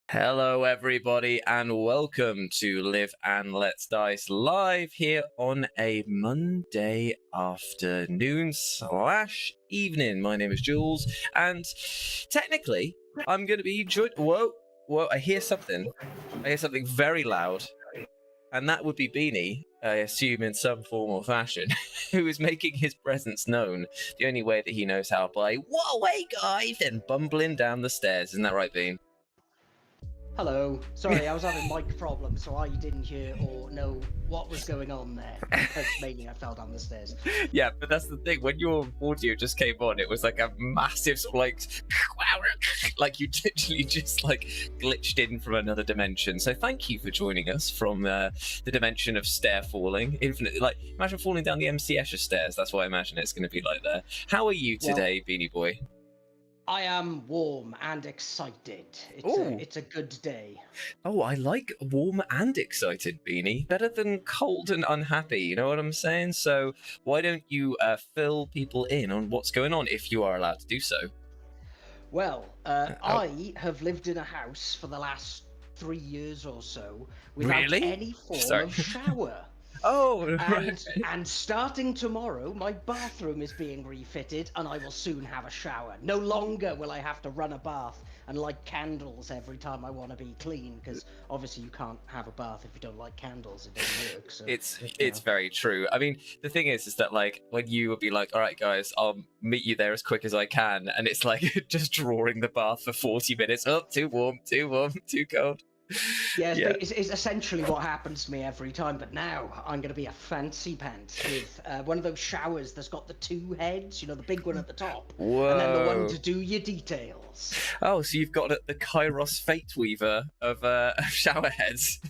Hello everybody and welcome to Live and Let's Dice live here on a Monday afternoon / evening. My name is Jules and technically I'm going to be joined... Whoa! Well, I hear something. I hear something very loud. And that would be Beanie, I assume in some form or fashion, who is making his presence known the only way that he knows how, by, "What away, guys?" and bumbling down the stairs. Isn't that right, Bean? Hello. Sorry, I was having mic problems, so I didn't hear or know what was going on there. Because mainly I fell down the stairs. Yeah, but that's the thing. When your audio just came on, it was like a massive sort of like you literally just like glitched in from another dimension. So thank you for joining us from the dimension of stair falling. Infinite, like imagine falling down the MC Escher stairs. That's what I imagine it's going to be like there. How are you today, Beanie Boy? I am warm and excited. It's a good day. Oh, I like warm and excited, Beanie. Better than cold and unhappy, you know what I'm saying? So why don't you fill people in on what's going on, if you are allowed to do so? Well, I have lived in a house for the last 3 years or so without any form of shower. Oh, right. And starting tomorrow, my bathroom is being refitted, and I will soon have a shower. No longer will I have to run a bath and light candles every time I want to be clean, because obviously you can't have a bath if you don't light candles. It doesn't work. So, it's very true. I mean, the thing is that like when you would be like, "All right, guys, I'll meet you there as quick as I can," and it's like just drawing the bath for 40 minutes. Oh, too warm, too cold. Yeah, it's essentially what happens to me every time, but now I'm going to be a fancy pants with one of those showers that's got the 2 heads, you know, the big one at the top. Whoa. And then the one to do your details. Oh, so you've got the Kairos Fate Weaver of shower heads.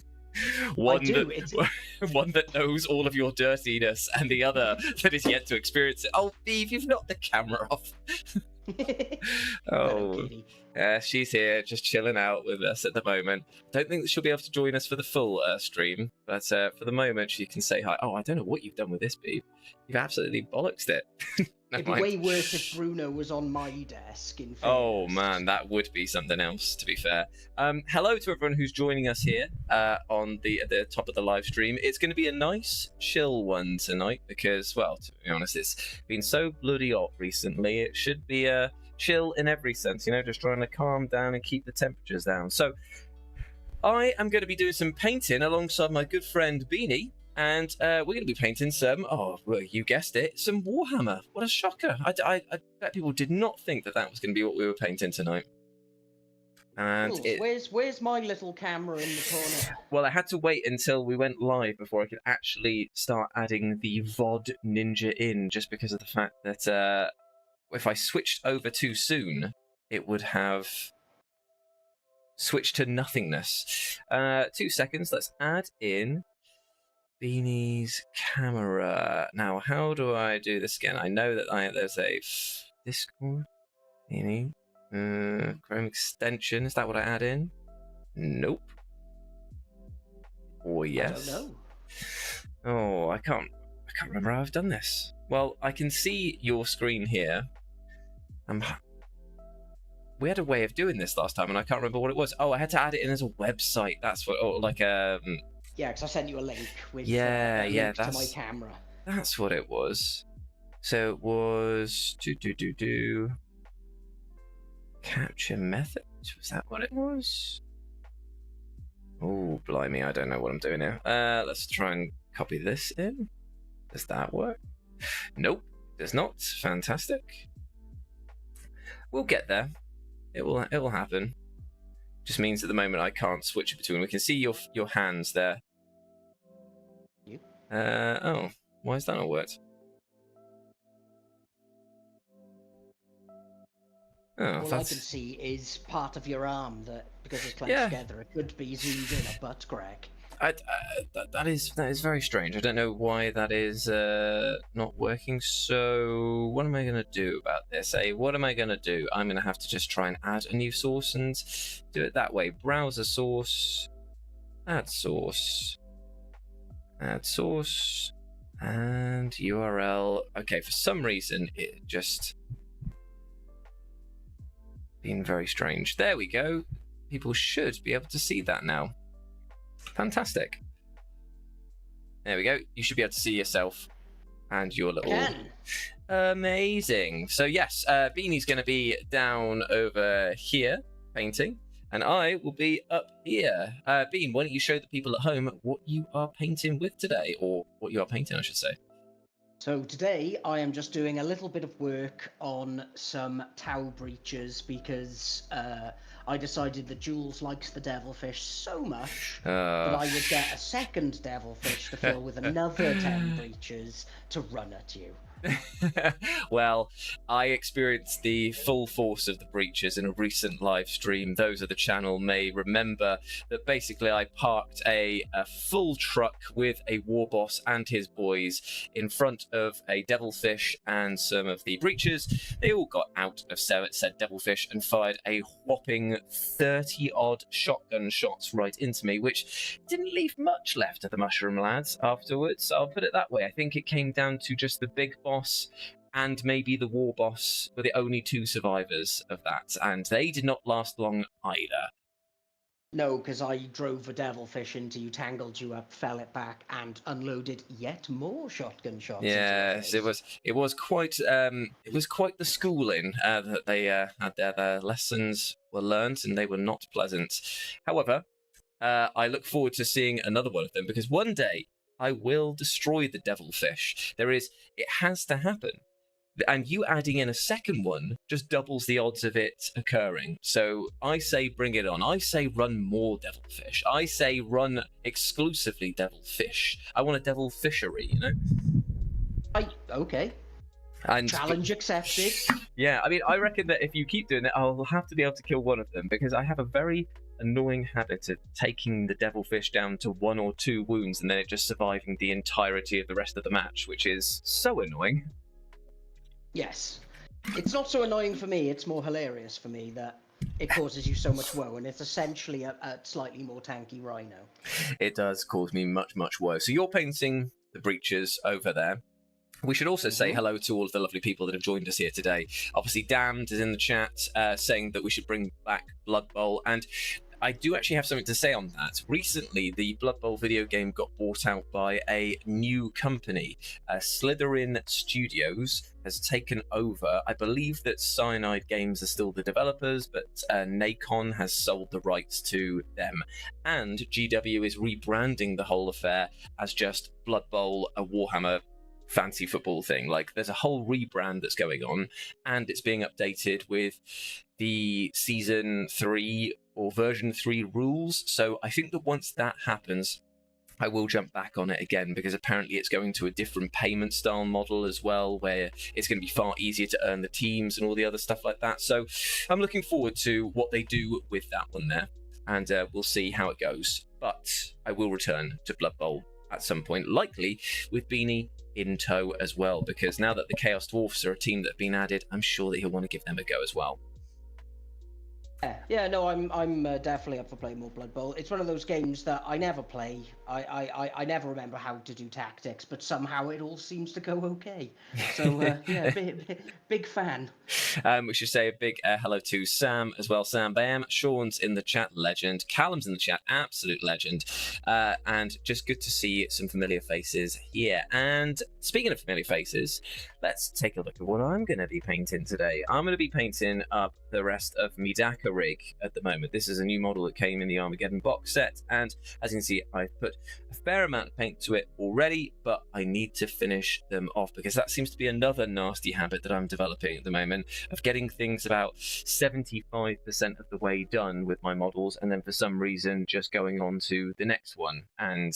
One that knows all of your dirtiness, and the other that is yet to experience it. Oh, Beeve, you've knocked the camera off. Oh, she's here, just chilling out with us at the moment. Don't think that she'll be able to join us for the full stream, but for the moment, she can say hi. Oh, I don't know what you've done with this, Beeve. You've absolutely bollocksed it. It'd be way worse if Bruno was on my desk. In fairness. Oh man, that would be something else, to be fair. Hello to everyone who's joining us here on the top of the live stream. It's going to be a nice, chill one tonight because, well, to be honest, it's been so bloody hot recently. It should be chill in every sense, you know, just trying to calm down and keep the temperatures down. So, I am going to be doing some painting alongside my good friend Beanie. And we're going to be painting some, well, you guessed it, some Warhammer. What a shocker. I bet people did not think that was going to be what we were painting tonight. And where's my little camera in the corner? Well, I had to wait until we went live before I could actually start adding the VOD Ninja in, just because of the fact that if I switched over too soon, it would have switched to nothingness. 2 seconds, let's add in Beanie's camera. Now, how do I do this again? I know that there's a Discord, Beanie, Chrome extension. Is that what I add in? Nope. Or yes? I don't know. Oh, I can't remember how I've done this. Well, I can see your screen here. We had a way of doing this last time, and I can't remember what it was. Oh, I had to add it in as a website. That's what. Oh, like Yeah, because I sent you a link with link to my camera. That's what it was. So it was capture method. Was that what it was? Oh, blimey, I don't know what I'm doing here. Let's try and copy this in. Does that work? Nope, does not. Fantastic. We'll get there. It will happen. Just means at the moment I can't switch it between. We can see your hands there. Oh, why has that not worked? Oh, all I can see is part of your arm that, because it's clenched together, it could be zoomed in a butt crack. That is very strange. I don't know why that is not working. So what am I going to do about this? What am I going to do? I'm going to have to just try and add a new source and do it that way. Browser source, add source, and URL. Okay, for some reason it just been very strange. There we go. People should be able to see that now. Fantastic. There we go. You should be able to see yourself and your little... Amazing. So yes, Beanie's going to be down over here painting. and I will be up here. Bean, why don't you show the people at home what you are painting with today, or what you are painting, I should say. So today I am just doing a little bit of work on some Tau breaches because I decided that Jules likes the devilfish so much that I would get a second devilfish to fill with another 10 breaches to run at you. Well, I experienced the full force of the breaches in a recent live stream. Those of the channel may remember that basically I parked a full truck with a war boss and his boys in front of a devilfish and some of the breaches. They all got out of said devilfish and fired a whopping 30-odd shotgun shots right into me, which didn't leave much left of the mushroom lads afterwards. I'll put it that way. I think it came down to just the big boss and maybe the war boss were the only two survivors of that, and they did not last long either. No, because I drove a devilfish into you, tangled you up, fell it back, and unloaded yet more shotgun shots. Yes, it was quite the schooling that they had. Their lessons were learned, and they were not pleasant. However, I look forward to seeing another one of them, because one day I will destroy the devilfish. It has to happen. And you adding in a second one just doubles the odds of it occurring. So I say bring it on. I say run more devilfish. I say run exclusively devilfish. I want a devil fishery, you know? Okay. And challenge accepted. Yeah, I mean, I reckon that if you keep doing it, I'll have to be able to kill one of them, because I have a very annoying habit of taking the devilfish down to 1 or 2 wounds and then it just surviving the entirety of the rest of the match, which is so annoying. Yes. It's not so annoying for me, it's more hilarious for me that it causes you so much woe, and it's essentially a slightly more tanky rhino. It does cause me much, much woe. So you're painting the breaches over there. We should also say hello to all of the lovely people that have joined us here today. Obviously, Damned is in the chat saying that we should bring back Blood Bowl, and I do actually have something to say on that. Recently, the Blood Bowl video game got bought out by a new company. Slytherin Studios has taken over. I believe that Cyanide Games are still the developers, but Nacon has sold the rights to them. And GW is rebranding the whole affair as just Blood Bowl, a Warhammer fantasy football thing. Like, there's a whole rebrand that's going on, and it's being updated with the season 3 or version 3 rules. So I think that once that happens, I will jump back on it again, because apparently it's going to a different payment style model as well, where it's going to be far easier to earn the teams and all the other stuff like that. So I'm looking forward to what they do with that one there, and we'll see how it goes. But I will return to Blood Bowl at some point, likely with Beanie in tow as well, because now that the Chaos Dwarfs are a team that have been added, I'm sure that he'll want to give them a go as well. Yeah, no, I'm definitely up for playing more Blood Bowl. It's one of those games that I never play. I never remember how to do tactics, but somehow it all seems to go okay. So yeah, big fan. We should say a big hello to Sam as well. Sam Bam, Sean's in the chat, legend. Callum's in the chat, absolute legend. And just good to see some familiar faces here. And speaking of familiar faces, let's take a look at what I'm going to be painting today. I'm going to be painting up the rest of my Dakka rig at the moment. This is a new model that came in the Armageddon box set, and as you can see, I've put a fair amount of paint to it already, but I need to finish them off, because that seems to be another nasty habit that I'm developing at the moment, of getting things about 75% of the way done with my models, and then for some reason just going on to the next one. And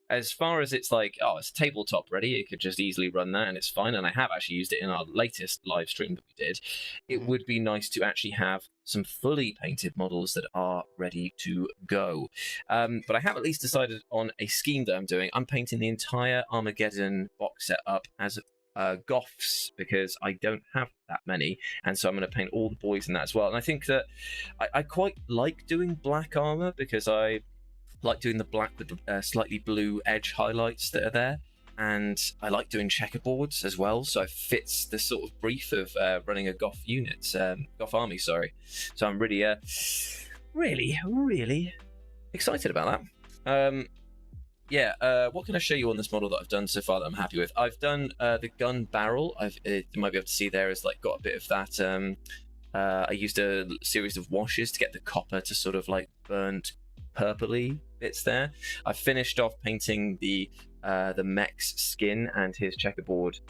as far as it's like, oh, it's tabletop ready, you could just easily run that and it's fine, and I have actually used it in our latest live stream that we did, it would be nice to actually have some fully painted models that are ready to go. But I have at least decided on a scheme that I'm doing. I'm painting the entire Armageddon box set up as Goths, because I don't have that many, and so I'm going to paint all the boys in that as well. And I think that I quite like doing black armor, because I like doing the black with the slightly blue edge highlights that are there, and I like doing checkerboards as well, so it fits the sort of brief of running a Goth unit, Goth army, sorry. So I'm really excited about that. What can I show you on this model that I've done so far that I'm happy with? I've done the gun barrel. You might be able to see there is like got a bit of that I used a series of washes to get the copper to sort of like burnt purpley bits there. I finished off painting the mech's skin and his checkerboard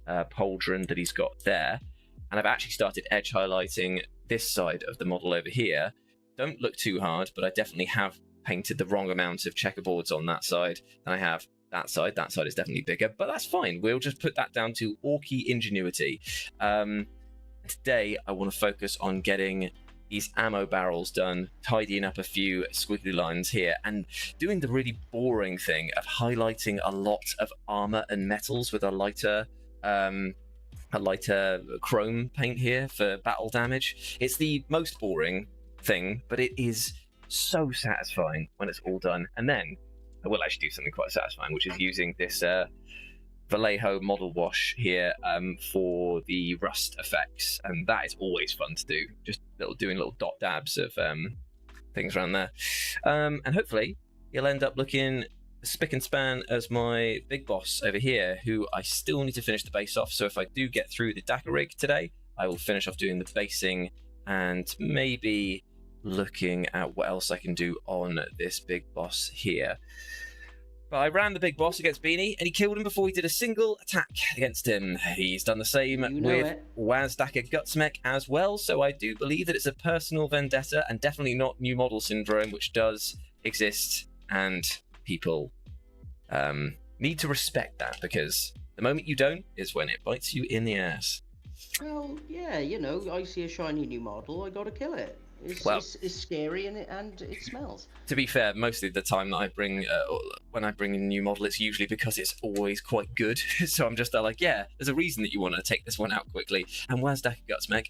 pauldron that he's got there, and I've actually started edge highlighting this side of the model over here. Don't look too hard, but I definitely have painted the wrong amount of checkerboards on that side than I have that side. That side is definitely bigger, but that's fine. We'll just put that down to Orky ingenuity. Today, I want to focus on getting these ammo barrels done, tidying up a few squiggly lines here, and doing the really boring thing of highlighting a lot of armor and metals with a lighter chrome paint here for battle damage. It's the most boring thing, but it is so satisfying when it's all done. And then I will actually do something quite satisfying, which is using this Vallejo model wash here for the rust effects, and that is always fun to do. Just doing little dot dabs of things around there, and hopefully he'll end up looking spick and span as my big boss over here, who I still need to finish the base off. So if I do get through the Dakka rig today, I will finish off doing the basing and maybe looking at what else I can do on this big boss here. But I ran the big boss against Beanie, and he killed him before he did a single attack against him. He's done the same with Dakka Gutsmech as well, so I do believe that it's a personal vendetta and definitely not new model syndrome, which does exist, and people need to respect that, because the moment you don't is when it bites you in the ass. Well, yeah, you know, I see a shiny new model, I gotta kill it. It's scary and it smells. To be fair, mostly the time that I bring, when I bring in a new model, it's usually because it's always quite good. So I'm just like, yeah, there's a reason that you want to take this one out quickly. And where's Dakka Gutsmech?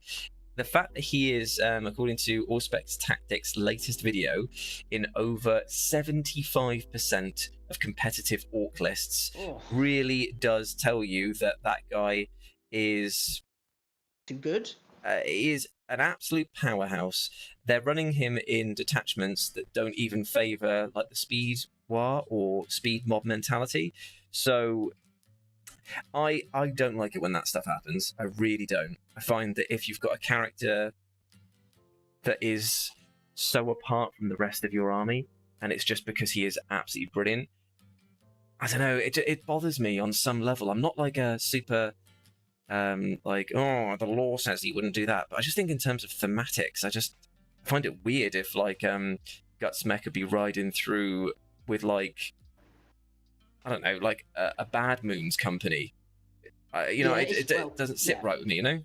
The fact that he is, according to Allspecs Tactics' latest video, in over 75% of competitive orc lists, really does tell you that that guy is too good. Is an absolute powerhouse. They're running him in detachments that don't even favor like the speed war or speed mob mentality. So I don't like it when that stuff happens. I really don't. I find that if you've got a character that is so apart from the rest of your army, and it's just because he is absolutely brilliant, I don't know, it bothers me on some level. I'm not like a super like, oh, the law says he wouldn't do that, but I just think in terms of thematics, I just find it weird if like Gutsmech could be riding through with like, I don't know, like a Bad Moons company. You know, it doesn't sit right with me, you know.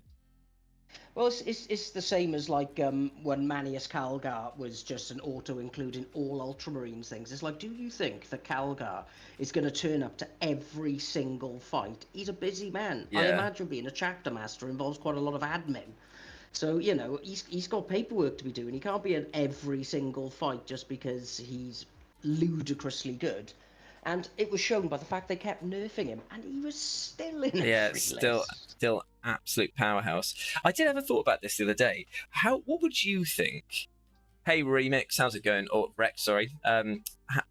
Well, it's the same as like when Manius Calgar was just an auto including all Ultramarines things. It's like, do you think that Calgar is going to turn up to every single fight? He's a busy man. Yeah. I imagine being a chapter master involves quite a lot of admin. So, you know, he's got paperwork to be doing. He can't be in every single fight just because he's ludicrously good. And it was shown by the fact they kept nerfing him, and he was still in every still absolute powerhouse. I did have a thought about this the other day. What would you think? Hey, Remix, how's it going? Or Rex, sorry.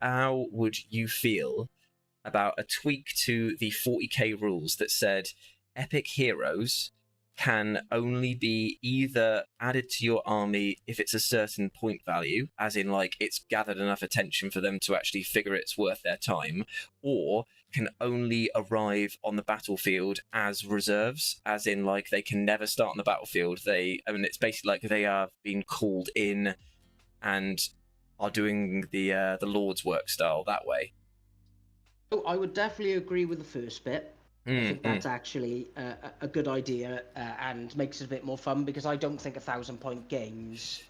How would you feel about a tweak to the 40k rules that said epic heroes can only be either added to your army if it's a certain point value, as in like it's gathered enough attention for them to actually figure it's worth their time, or can only arrive on the battlefield as reserves, as in like they can never start on the battlefield. It's basically like they are being called in and are doing the Lord's work style that way. Oh, I would definitely agree with the first bit. I think that's actually a good idea and makes it a bit more fun, because I don't think 1,000-point games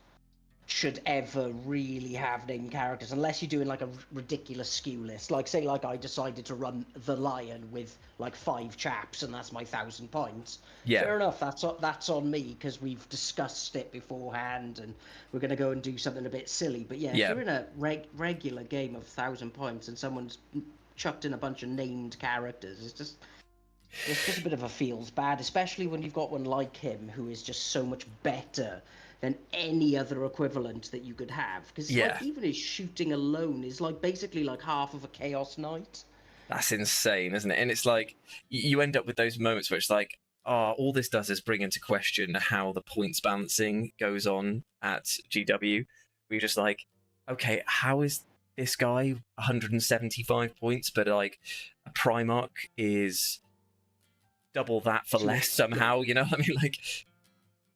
should ever really have named characters unless you're doing like a ridiculous skew list. Like, say, like I decided to run the Lion with like 5 chaps and that's my 1,000 points. Yeah. Fair enough. That's on me because we've discussed it beforehand and we're going to go and do something a bit silly. But yeah, if you're in a regular game of 1,000 points and someone's chucked in a bunch of named characters, it's just a bit of a feels bad, especially when you've got one like him who is just so much better than any other equivalent that you could have. Because like, even his shooting alone is like basically like half of a Chaos Knight. That's insane, isn't it? And it's like you end up with those moments where it's like, all this does is bring into question how the points balancing goes on at GW. We're just like, okay, how is this guy 175 points, but like a Primarch is double that for less somehow? You know what I mean? Like,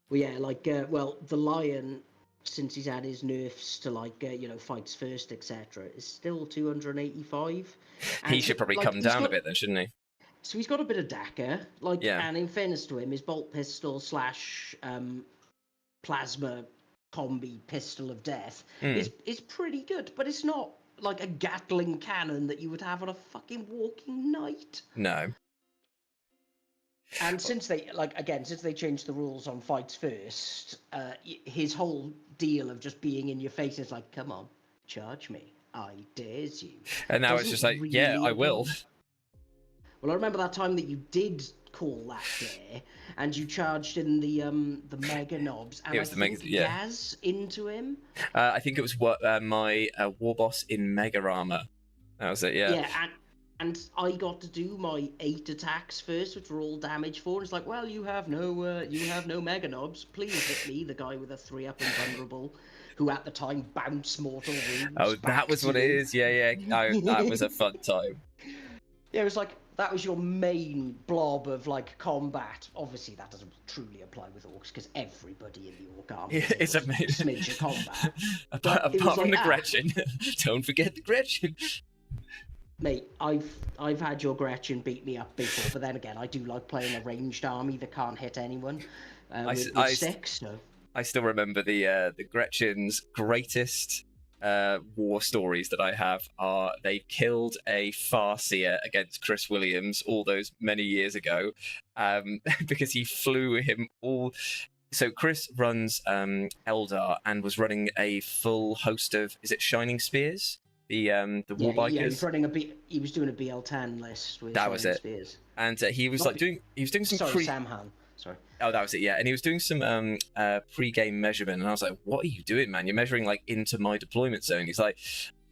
well, yeah, like well, the Lion, since he's had his nerfs to like fights first, etc., is still 285. He should probably come down a bit then, shouldn't he? So he's got a bit of Dakka, like, Yeah. and in fairness to him, his bolt pistol / plasma combi pistol of death is pretty good, but it's not like a Gatling cannon that you would have on a fucking walking knight. No. And since they changed the rules on fights first, his whole deal of just being in your face is like, come on, charge me, I dares you. And now it's just like, really, yeah, I will. Well, I remember that time that you did call that dare, and you charged in the mega knobs, and Gaz into him. I think it was my war boss in Mega Armor. That was it, yeah. Yeah, and I got to do my 8 attacks first, which were all damage 4. And it's like, well, you have no mega knobs. Please hit me, the guy with a 3-up invulnerable, who at the time bounced mortal wounds. Oh, that was what it is. Yeah. That was a fun time. Yeah, it was like, that was your main blob of like combat. Obviously, that doesn't truly apply with orcs because everybody in the orc army is a smidge of combat. apart from the Gretchen, don't forget the Gretchen. Mate, I've had your Gretchen beat me up before, but then again, I do like playing a ranged army that can't hit anyone with sticks. So. I still remember the Gretchen's greatest war stories that I have are they killed a Farseer against Chris Williams all those many years ago because he flew him all. So Chris runs Eldar and was running a full host of, is it Shining Spears? The war bikers. Yeah, he was doing a BL10 list with that was it. Spears. And he was doing some Samhan. Sorry. Oh, that was it, yeah. And he was doing some pre-game measurement, and I was like, what are you doing, man? You're measuring, like, into my deployment zone. He's like,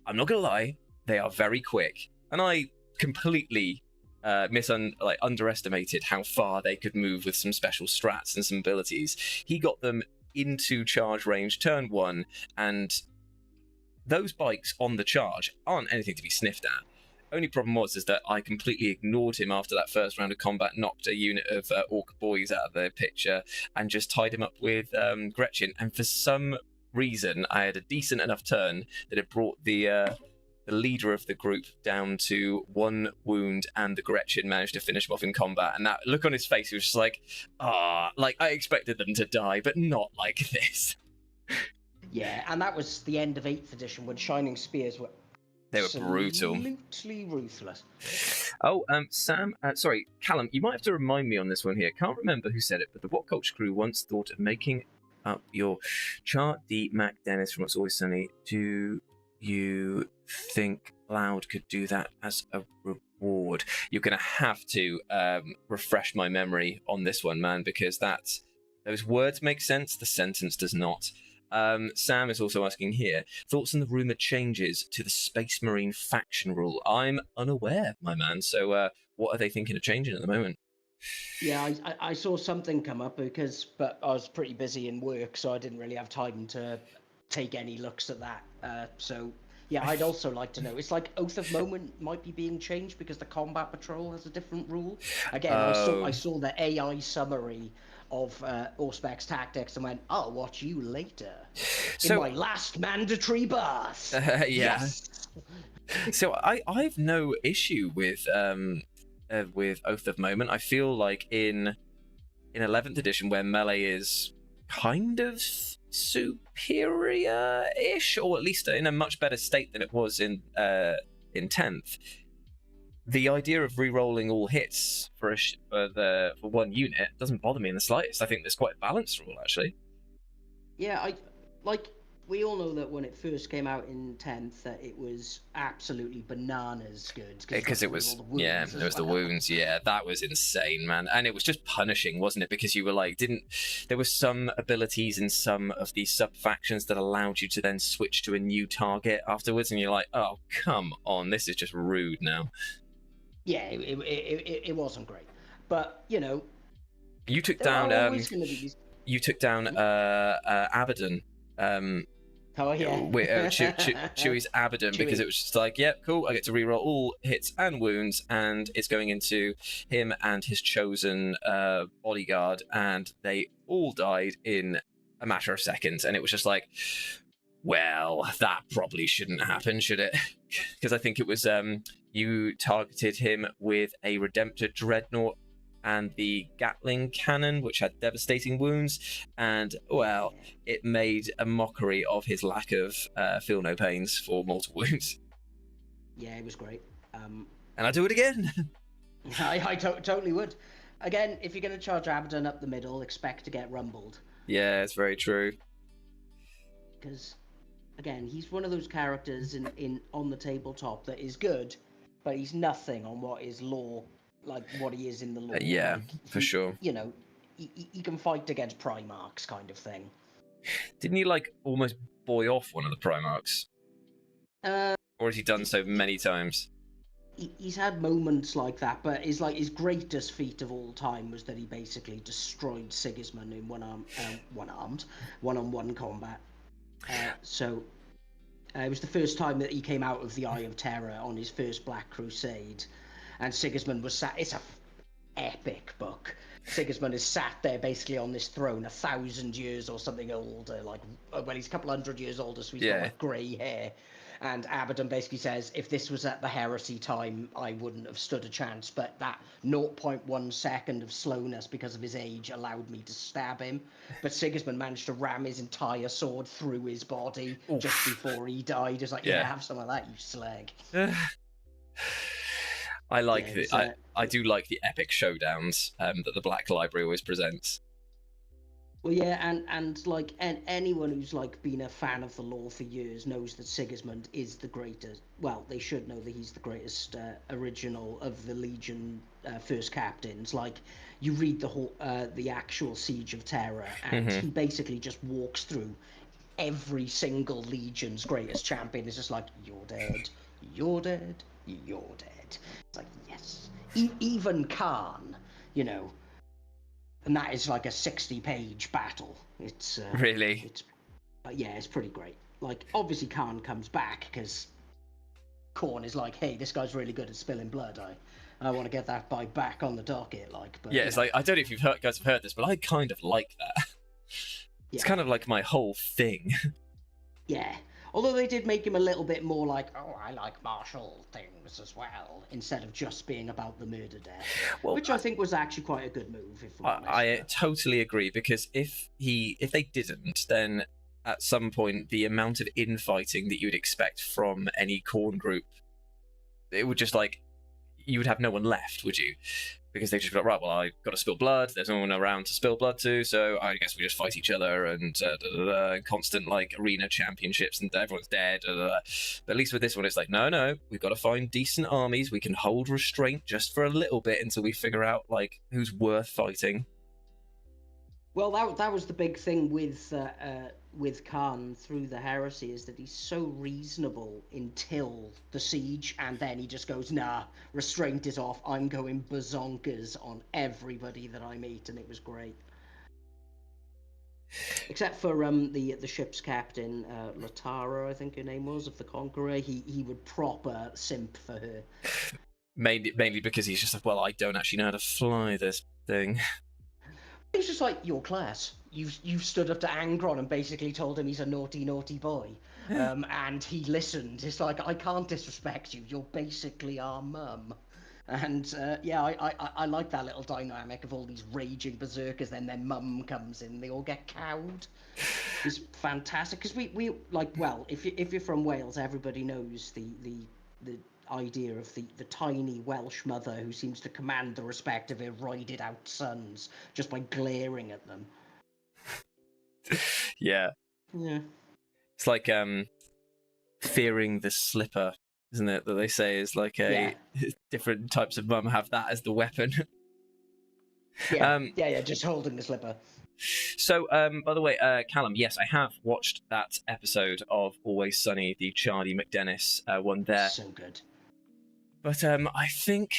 I'm not going to lie, they are very quick. And I completely underestimated how far they could move with some special strats and some abilities. He got them into charge range turn 1, and those bikes on the charge aren't anything to be sniffed at. Only problem is that I completely ignored him after that first round of combat, knocked a unit of orc boys out of the picture, and just tied him up with Gretchen. And for some reason, I had a decent enough turn that it brought the leader of the group down to 1 wound, and the Gretchen managed to finish him off in combat. And that look on his face, he was just like, like I expected them to die, but not like this. Yeah, and that was the end of 8th edition when Shining Spears were... They were brutal. Absolutely ruthless. Oh, Sam, sorry, Callum, you might have to remind me on this one here. Can't remember who said it, but the What Culture crew once thought of making up your chart. The Mac Dennis from What's Always Sunny. Do you think Loud could do that as a reward? You're going to have to refresh my memory on this one, man, because those words make sense, the sentence does not. Sam is also asking here, thoughts on the rumoured changes to the Space Marine faction rule? I'm unaware, my man, so what are they thinking of changing at the moment? Yeah, I saw something come up but I was pretty busy in work, so I didn't really have time to take any looks at that. So, yeah, I'd also like to know. It's like Oath of Moment might be being changed because the Combat Patrol has a different rule. Again, I saw the AI summary of Auspex Tactics and went, I'll watch you later in my last mandatory bath. Yeah. Yes. So I've no issue with Oath of Moment. I feel like in 11th edition, where melee is kind of superior-ish, or at least in a much better state than it was in 10th. The idea of re-rolling all hits for one unit doesn't bother me in the slightest. I think there's quite a balanced rule, actually. Yeah, we all know that when it first came out in 10th, that it was absolutely bananas good. Because it was, there was the wounds, yeah, that was insane, man. And it was just punishing, wasn't it? Because you were like, there were some abilities in some of these sub-factions that allowed you to then switch to a new target afterwards, and you're like, oh, come on, this is just rude now. Yeah, it wasn't great. But, You took There are down always going to be these. Abaddon. Oh yeah. Chewie's Abaddon, because it was just like, yep, cool, I get to reroll all hits and wounds, and it's going into him and his chosen bodyguard, and they all died in a matter of seconds, and it was just like, well, that probably shouldn't happen, should it? Because I think it was you targeted him with a Redemptor Dreadnought and the Gatling cannon, which had devastating wounds, and, well, it made a mockery of his lack of feel no pains for mortal wounds. Yeah, it was great. And I'd do it again. I totally would. Again, if you're going to charge Abaddon up the middle, expect to get rumbled. Yeah, it's very true. Because, again, he's one of those characters in on the tabletop that is good, but he's nothing on what is lore. Like what he is in the lore. Yeah, like, for sure. You know, he can fight against Primarchs, kind of thing. Didn't he like almost boy off one of the Primarchs? Or has he done so many times? He's had moments like that, but his greatest feat of all time was that he basically destroyed Sigismund in one-on-one combat. So it was the first time that he came out of the Eye of Terror on his first Black Crusade. And Sigismund was sat. It's a epic book. Sigismund is sat there basically on this throne, 1,000 years or something older. Like, well, he's a couple hundred years older, so he's got like grey hair. And Abaddon basically says, if this was at the heresy time, I wouldn't have stood a chance. But that 0.1 second of slowness because of his age allowed me to stab him. But Sigismund managed to ram his entire sword through his body just before he died. It's like, yeah, have some of that, you slag. I like I do like the epic showdowns that the Black Library always presents. Well, yeah, and like anyone who's like been a fan of the lore for years knows that Sigismund is the greatest. Well, they should know that he's the greatest original of the Legion first captains. Like, you read the whole the actual Siege of Terror, and he basically just walks through every single Legion's greatest champion. It's just like, you're dead, you're dead, you're dead. It's like, yes. Even Khan, you know. And that is like a 60-page battle. It's really? It's yeah, it's pretty great. Like, obviously Khan comes back because Khorne is like, hey, this guy's really good at spilling blood. I want to get that guy back on the docket. Like, but, yeah, it's like, I don't know if you guys have heard this, but I kind of like that. It's kind of like my whole thing. Yeah. Although they did make him a little bit more like, oh, I like martial things as well, instead of just being about the murder death, which I think was actually quite a good move. If I totally agree, because if they didn't, then at some point the amount of infighting that you would expect from any Khorne group, it would just like, you would have no one left, would you? Because they just be like, right, well, I've got to spill blood. There's no one around to spill blood to, so I guess we just fight each other, and constant like arena championships, and everyone's dead. But at least with this one, it's like, no, we've got to find decent armies. We can hold restraint just for a little bit until we figure out like who's worth fighting. Well, that was the big thing with Khan through the heresy, is that he's so reasonable until the siege, and then he just goes, nah, restraint is off, I'm going bazonkers on everybody that I meet, and it was great. Except for the ship's captain, Latara, I think her name was, of the Conqueror, he would proper simp for her. Mainly because he's just like, well, I don't actually know how to fly this thing. He's just like, your class. You've stood up to Angron and basically told him he's a naughty, naughty boy. And he listened. It's like, I can't disrespect you. You're basically our mum. And yeah, I like that little dynamic of all these raging berserkers. Then their mum comes in. They all get cowed. It's fantastic. Because we like, well, if you're from Wales, everybody knows the idea of the tiny Welsh mother who seems to command the respect of her roided out sons just by glaring at them. Yeah. It's like fearing the slipper, isn't it? That they say is like different types of mum have that as the weapon. Yeah, just holding the slipper. So, by the way, Callum, yes, I have watched that episode of Always Sunny, the Charlie McDennis one there. So good. But I think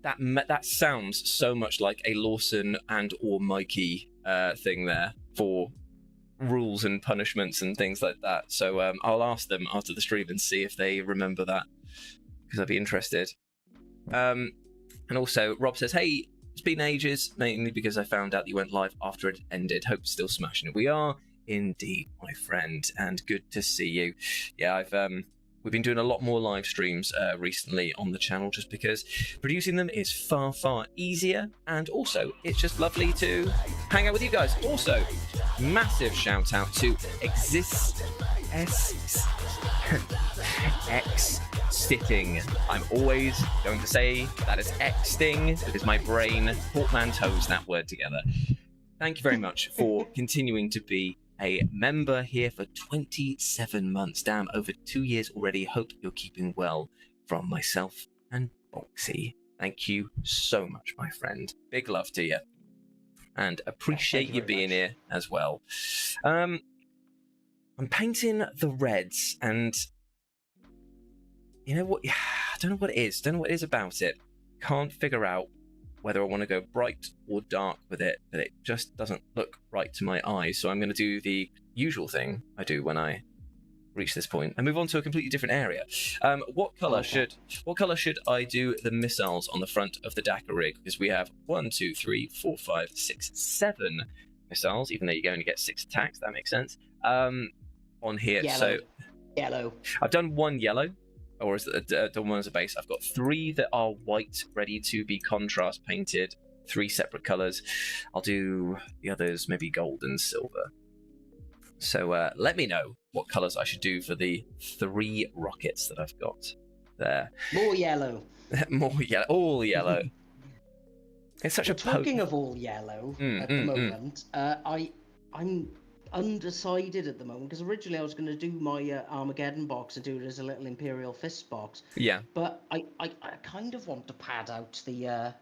that sounds so much like a Lawson and or Mikey thing there for rules and punishments and things like that. So I'll ask them after the stream and see if they remember that, because I'd be interested. And also, Rob says, hey, it's been ages, mainly because I found out that you went live after it ended. Hope still smashing it. We are indeed, my friend, and good to see you. Yeah, we've been doing a lot more live streams recently on the channel, just because producing them is far, far easier, and also it's just lovely to hang out with you guys. Also, massive shout out to X-Sitting. I'm always going to say that is X-Sting because my brain portmanteaus that word together. Thank you very much for continuing to be a member here for 27 months. Damn, over 2 years already. Hope you're keeping well, from myself and Boxy. Thank you so much, my friend. Big love to you. And appreciate you being here as well. I'm painting the reds, and you know what? I don't know what it is. Don't know what it is about it. Can't figure out whether I want to go bright or dark with it, but it just doesn't look right to my eyes. So I'm going to do the usual thing I do when I reach this point and move on to a completely different area. What color should I do the missiles on the front of the Dakka rig? Because we have 1, 2, 3, 4, 5, 6, 7 missiles, even though you only get 6 attacks. That makes sense. On here, Yellow. I've done 1 yellow. Or is it the one as a base? I've got 3 that are white, ready to be contrast painted, 3 separate colors. I'll do the others maybe gold and silver. So let me know what colors I should do for the 3 rockets that I've got there. More yellow. More yellow. All yellow. It's such Talking of all yellow at the moment, I'm undecided at the moment, because originally I was going to do my Armageddon box and do it as a little Imperial Fist box. Yeah. But I kind of want to pad out the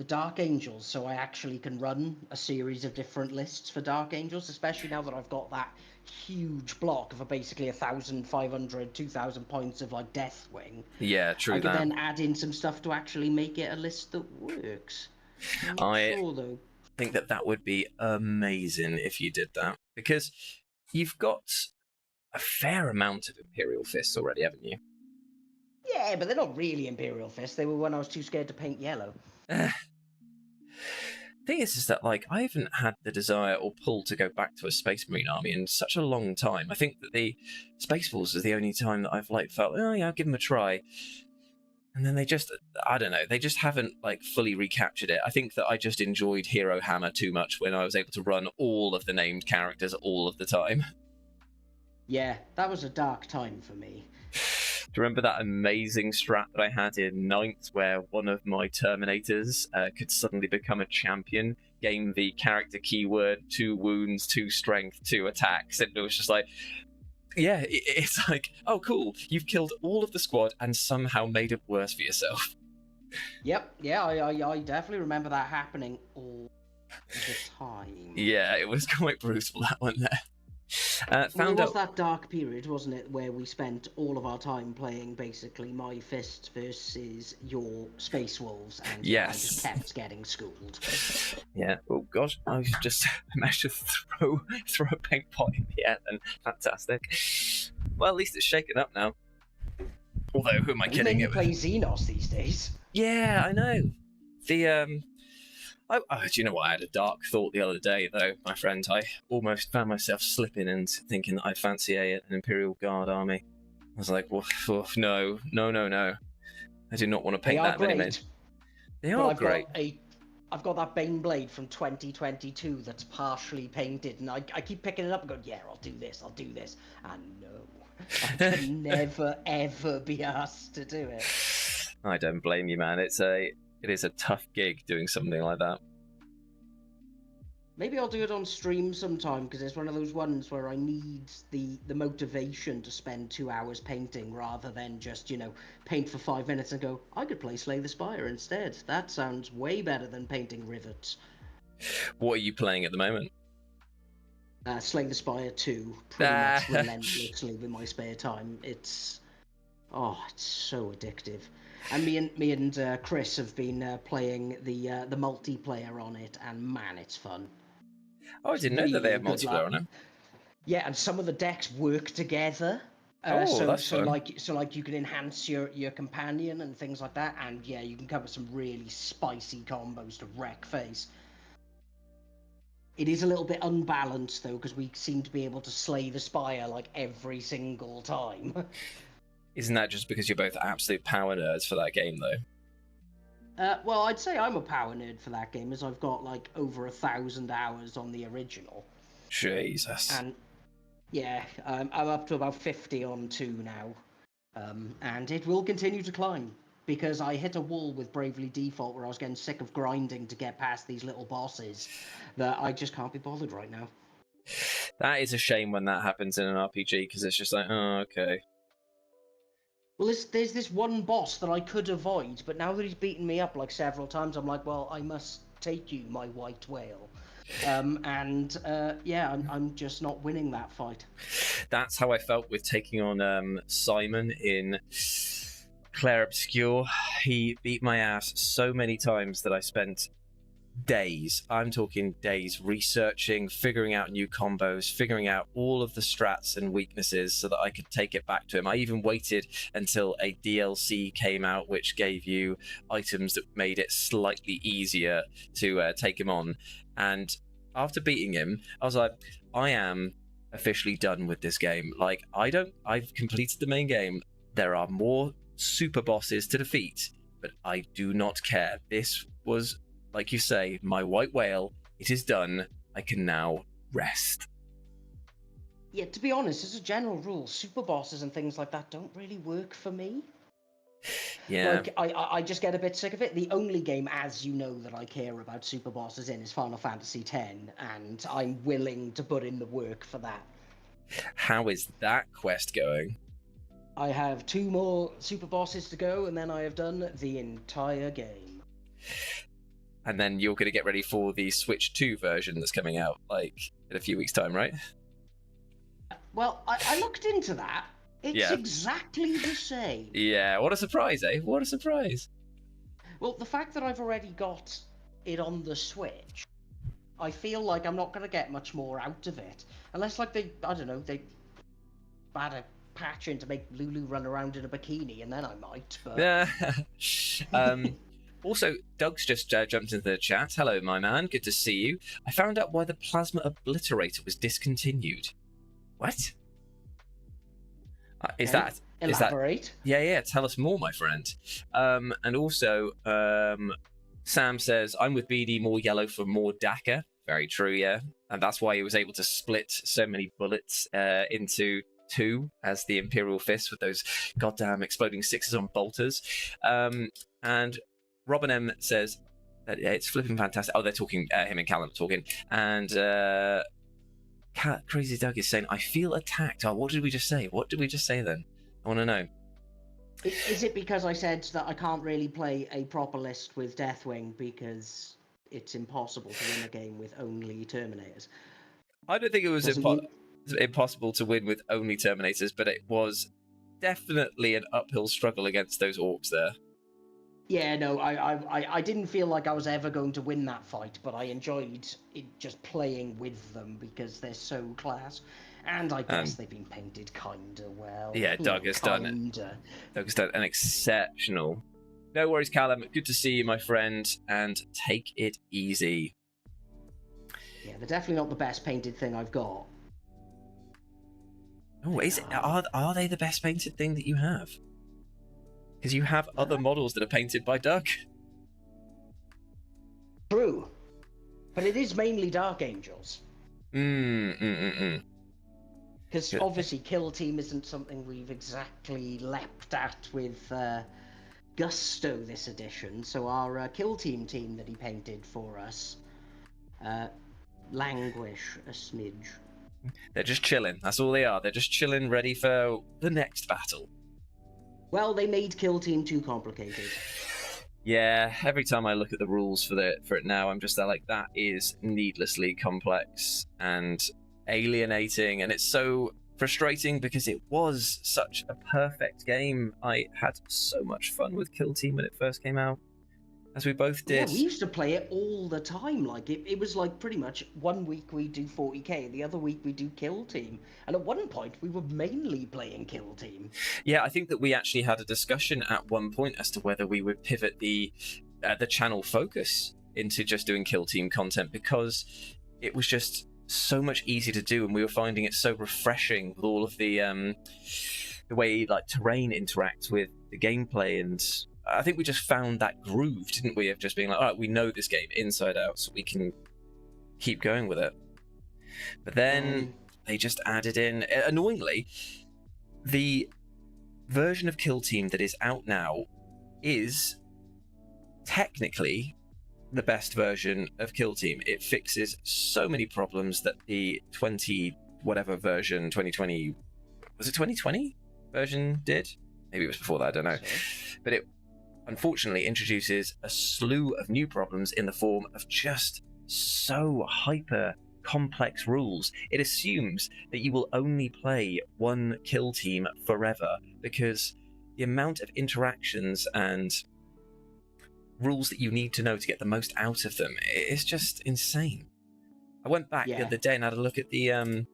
Dark Angels, so I actually can run a series of different lists for Dark Angels, especially now that I've got that huge block of basically 1,500, 2,000 points of like Deathwing. Yeah, true. I can then add in some stuff to actually make it a list that works. I'm not sure though. I think that would be amazing if you did that, because you've got a fair amount of Imperial Fists already, haven't you? Yeah, but they're not really Imperial Fists. They were when I was too scared to paint yellow. The thing is that like I haven't had the desire or pull to go back to a Space Marine army in such a long time. I think that the Spaceballs is the only time that I've like felt, oh yeah, I'll give them a try. And then they just, I don't know, they just haven't like fully recaptured it. I think that I just enjoyed Hero Hammer too much when I was able to run all of the named characters all of the time. Yeah, that was a dark time for me. Do you remember that amazing strat that I had in 9th where one of my Terminators could suddenly become a champion, gain the character keyword, 2 wounds, 2 strength, 2 attacks, and it was just like, yeah, it's like, oh, cool. You've killed all of the squad and somehow made it worse for yourself. Yep, yeah, I definitely remember that happening all the time. Yeah, it was quite brutal, that one there. It was that dark period, wasn't it, where we spent all of our time playing basically my Fist versus your Space Wolves, and I just kept getting schooled. Yeah. Oh gosh, I just managed to throw a paint pot in the air. Then fantastic. Well, at least it's shaken up now. Although, who am I kidding? You play Xenos these days. Yeah, I know. The do you know what? I had a dark thought the other day, though, my friend. I almost found myself slipping and thinking that I fancy an Imperial Guard army. I was like, no. I do not want to paint that many men. They are great. I've got that Bane Blade from 2022 that's partially painted, and I keep picking it up and going, yeah, I'll do this, and no. I can never, ever be asked to do it. I don't blame you, man. It is a tough gig doing something like that. Maybe I'll do it on stream sometime, because it's one of those ones where I need the motivation to spend 2 hours painting rather than just, paint for 5 minutes and go, I could play Slay the Spire instead. That sounds way better than painting rivets. What are you playing at the moment? Slay the Spire 2, pretty much relentlessly with my spare time. It's so addictive. And me and Chris have been playing the multiplayer on it, and man, it's fun. Oh, I didn't know that they had Really good multiplayer on it. Yeah, and some of the decks work together. Oh, that's fun. Like you can enhance your companion and things like that, and yeah, you can come up with some really spicy combos to wreck face. It is a little bit unbalanced though, because we seem to be able to slay the spire like every single time. Isn't that just because you're both absolute power nerds for that game, though? Well, I'd say I'm a power nerd for that game, as I've got like over 1,000 hours on the original. Jesus. And yeah, I'm up to about 50 on 2 now, and it will continue to climb because I hit a wall with Bravely Default where I was getting sick of grinding to get past these little bosses that I just can't be bothered right now. That is a shame when that happens in an RPG, because it's just like, oh, okay. Well, there's this one boss that I could avoid, but now that he's beaten me up like several times, I'm like, well, I must take you, my white whale. Yeah, I'm just not winning that fight. That's how I felt with taking on Simon in Claire Obscure. He beat my ass so many times that I spent days, I'm talking days, researching, figuring out new combos, figuring out all of the strats and weaknesses so that I could take it back to him. I even waited until a DLC came out which gave you items that made it slightly easier to take him on. And after beating him, I was like, I am officially done with this game. Like, I've completed the main game. There are more super bosses to defeat, but I do not care. This was, like you say, my white whale. It is done. I can now rest. Yeah, to be honest, as a general rule, super bosses and things like that don't really work for me. Yeah. Like, I just get a bit sick of it. The only game, as you know, that I care about super bosses in is Final Fantasy X, and I'm willing to put in the work for that. How is that quest going? I have 2 more super bosses to go, and then I have done the entire game. And then you're going to get ready for the Switch 2 version that's coming out, like, in a few weeks' time, right? Well, I looked into that. It's exactly the same. Yeah, what a surprise, eh? What a surprise. Well, the fact that I've already got it on the Switch, I feel like I'm not going to get much more out of it. Unless, like, they add a patch in to make Lulu run around in a bikini, and then I might, but... Yeah. Also, Doug's just jumped into the chat. Hello, my man. Good to see you. I found out why the Plasma Obliterator was discontinued. What? Is that... Elaborate? Yeah, tell us more, my friend. And also, Sam says, I'm with BD, more yellow for more Dakka. Very true, yeah. And that's why he was able to split so many bullets into 2 as the Imperial Fist with those goddamn exploding 6s on bolters. And Robin M says that it's flipping fantastic. Oh, they're talking, him and Callum are talking. And Crazy Doug is saying, I feel attacked. Oh, what did we just say? What did we just say then? I want to know. Is it because I said that I can't really play a proper list with Deathwing because it's impossible to win a game with only Terminators? I don't think it was impossible to win with only Terminators, but it was definitely an uphill struggle against those orcs there. Yeah, no, I didn't feel like I was ever going to win that fight, but I enjoyed just playing with them because they're so class. And I guess they've been painted kinda well. Yeah, Doug has done it. Doug has done an exceptional. No worries, Callum. Good to see you, my friend, and take it easy. Yeah, they're definitely not the best painted thing I've got. Oh, are they the best painted thing that you have? Because you have other models that are painted by Doug. True. But it is mainly Dark Angels. Because obviously Kill Team isn't something we've exactly leapt at with gusto this edition. So our Kill Team that he painted for us languish a smidge. They're just chilling. That's all they are. They're just chilling, ready for the next battle. Well, they made Kill Team too complicated. Yeah, every time I look at the rules for it now, I'm just like, that is needlessly complex and alienating, and it's so frustrating because it was such a perfect game. I had so much fun with Kill Team when it first came out, as we both Yeah, did. we used to play it all the time. Like it was like pretty much one week we do 40k, the other week we do Kill Team, and at one point we were mainly playing Kill Team. Yeah, I think that we actually had a discussion at one point as to whether we would pivot the channel focus into just doing Kill Team content, because it was just so much easier to do, and we were finding it so refreshing with all of the way like terrain interacts with the gameplay. And I think we just found that groove, didn't we, of just being like, all right, we know this game inside out, so we can keep going with it. But then they just added in, annoyingly, the version of Kill Team that is out now is technically the best version of Kill Team. It fixes so many problems that the 2020 was it 2020 version did? Maybe it was before that, I don't know. But it unfortunately introduces a slew of new problems in the form of just so hyper complex rules. It assumes that you will only play one Kill Team forever, because the amount of interactions and rules that you need to know to get the most out of them is just insane. I went back the other day and had a look at the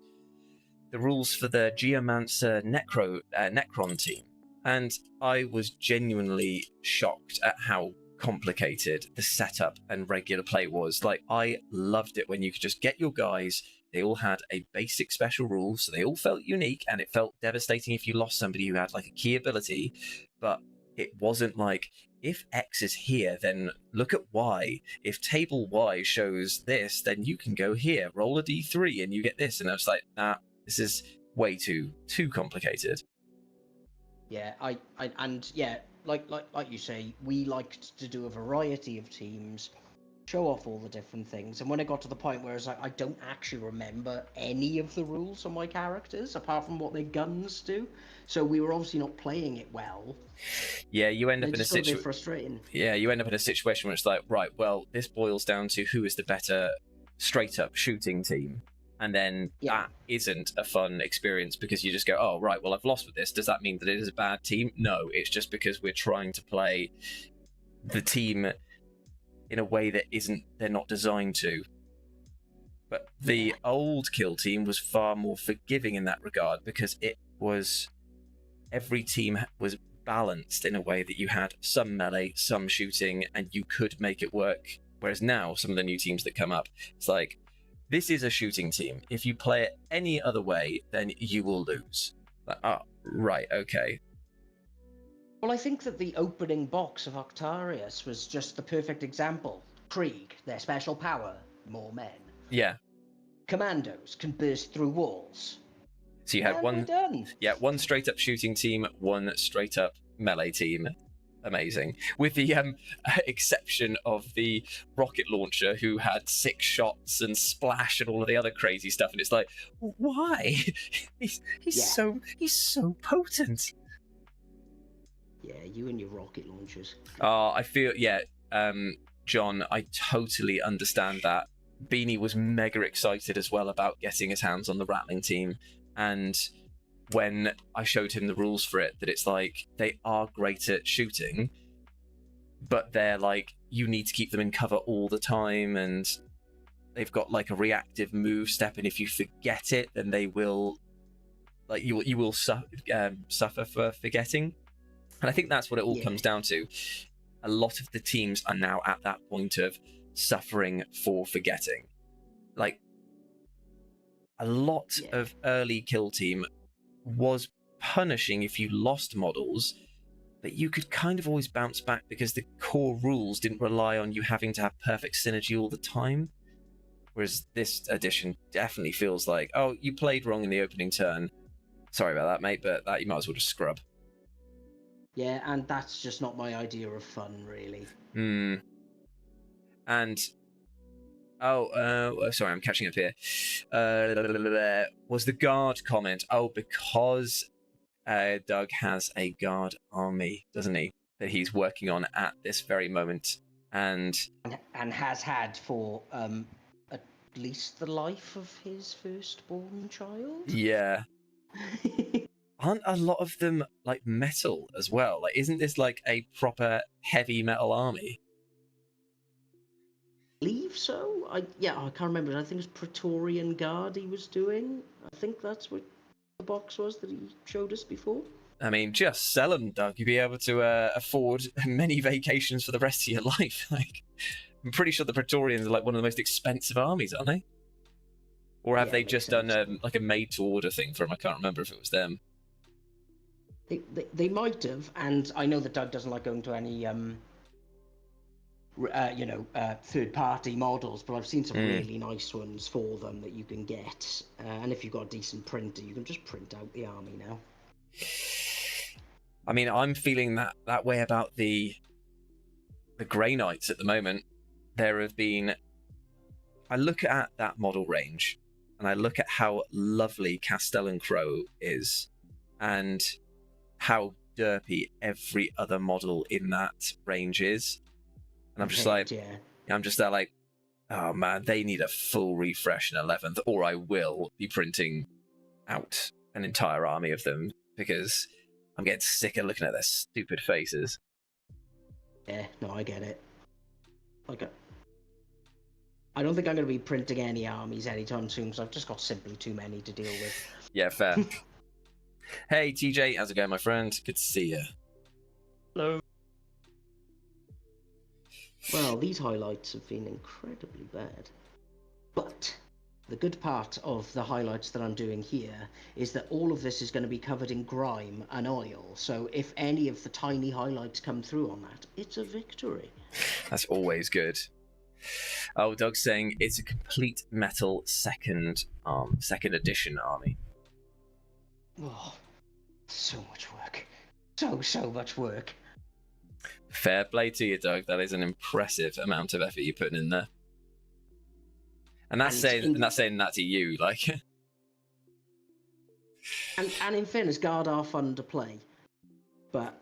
rules for the Geomancer Necron team, and I was genuinely shocked at how complicated the setup and regular play was. Like, I loved it when you could just get your guys, they all had a basic special rule, so they all felt unique, and it felt devastating if you lost somebody who had like a key ability, but it wasn't like, if X is here, then look at Y. If table Y shows this, then you can go here, roll a d3 and you get this. And I was like, nah, this is way too complicated. Yeah, like you say, we liked to do a variety of teams, show off all the different things. And when it got to the point where it's like, I don't actually remember any of the rules on my characters apart from what their guns do, so we were obviously not playing it well. Yeah, you end up in a situation. Frustrating. Yeah, you end up in a situation where it's like, right, well, this boils down to who is the better straight up shooting team. And then that isn't a fun experience, because you just go, oh, right, well, I've lost with this. Does that mean that it is a bad team? No, it's just because we're trying to play the team in a way that they're not designed to. But the old Kill Team was far more forgiving in that regard, because every team was balanced in a way that you had some melee, some shooting, and you could make it work. Whereas now, some of the new teams that come up, it's like, this is a shooting team. If you play it any other way, then you will lose. Like, oh, right, okay. Well, I think that the opening box of Octarius was just the perfect example. Krieg, their special power, more men. Yeah. Commandos can burst through walls. So you had one straight up shooting team, one straight up melee team. Amazing. With the exception of the rocket launcher, who had 6 shots and splash and all of the other crazy stuff, and it's like, why? He's so potent. Yeah, you and your rocket launchers. I feel, John, I totally understand that. Beanie was mega excited as well about getting his hands on the Rattling team, and when I showed him the rules for it, that it's like, they are great at shooting, but they're like, you need to keep them in cover all the time, and they've got like a reactive move step, and if you forget it, then they will, like, you will suffer for forgetting. And I think that's what it all comes down to. A lot of the teams are now at that point of suffering for forgetting. Like, a lot of early Kill Team was punishing if you lost models, but you could kind of always bounce back because the core rules didn't rely on you having to have perfect synergy all the time. Whereas this edition definitely feels like, oh, you played wrong in the opening turn. Sorry about that, mate, but that you might as well just scrub. Yeah, and that's just not my idea of fun, really. And sorry, I'm catching up here. Was the guard comment? Oh, because Doug has a guard army, doesn't he? That he's working on at this very moment, and has had for at least the life of his firstborn child. Yeah, Aren't a lot of them like metal as well? Like, isn't this like a proper heavy metal army? Believe so. I can't remember. I think it was Praetorian Guard he was doing. I think that's what the box was that he showed us before. I mean, just sell them, Doug. You'd be able to afford many vacations for the rest of your life. Like, I'm pretty sure the Praetorians are like one of the most expensive armies, aren't they? Or have they just done like a made-to-order thing for them? I can't remember if it was them. They might have, and I know that Doug doesn't like going to any third-party models, but I've seen some really nice ones for them that you can get. And if you've got a decent printer, you can just print out the army now. I mean, I'm feeling that way about the Grey Knights at the moment. There have been... I look at that model range, and I look at how lovely Castellan Crow is, and how derpy every other model in that range is. And I'm just I'm just there like, oh man, they need a full refresh in 11th, or I will be printing out an entire army of them, because I'm getting sick of looking at their stupid faces. Yeah, no, I get it. I don't think I'm going to be printing any armies anytime soon, because I've just got simply too many to deal with. Yeah, fair. Hey, TJ, how's it going, my friend? Good to see you. Hello. Well, these highlights have been incredibly bad. But the good part of the highlights that I'm doing here is that all of this is going to be covered in grime and oil. So if any of the tiny highlights come through on that, it's a victory. That's always good. Oh, Doug's saying it's a complete metal second edition army. Oh, so much work. So much work. Fair play to you, Doug. That is an impressive amount of effort you're putting in there. And that's saying that to you, like. and in fairness, Guard are fun to play, but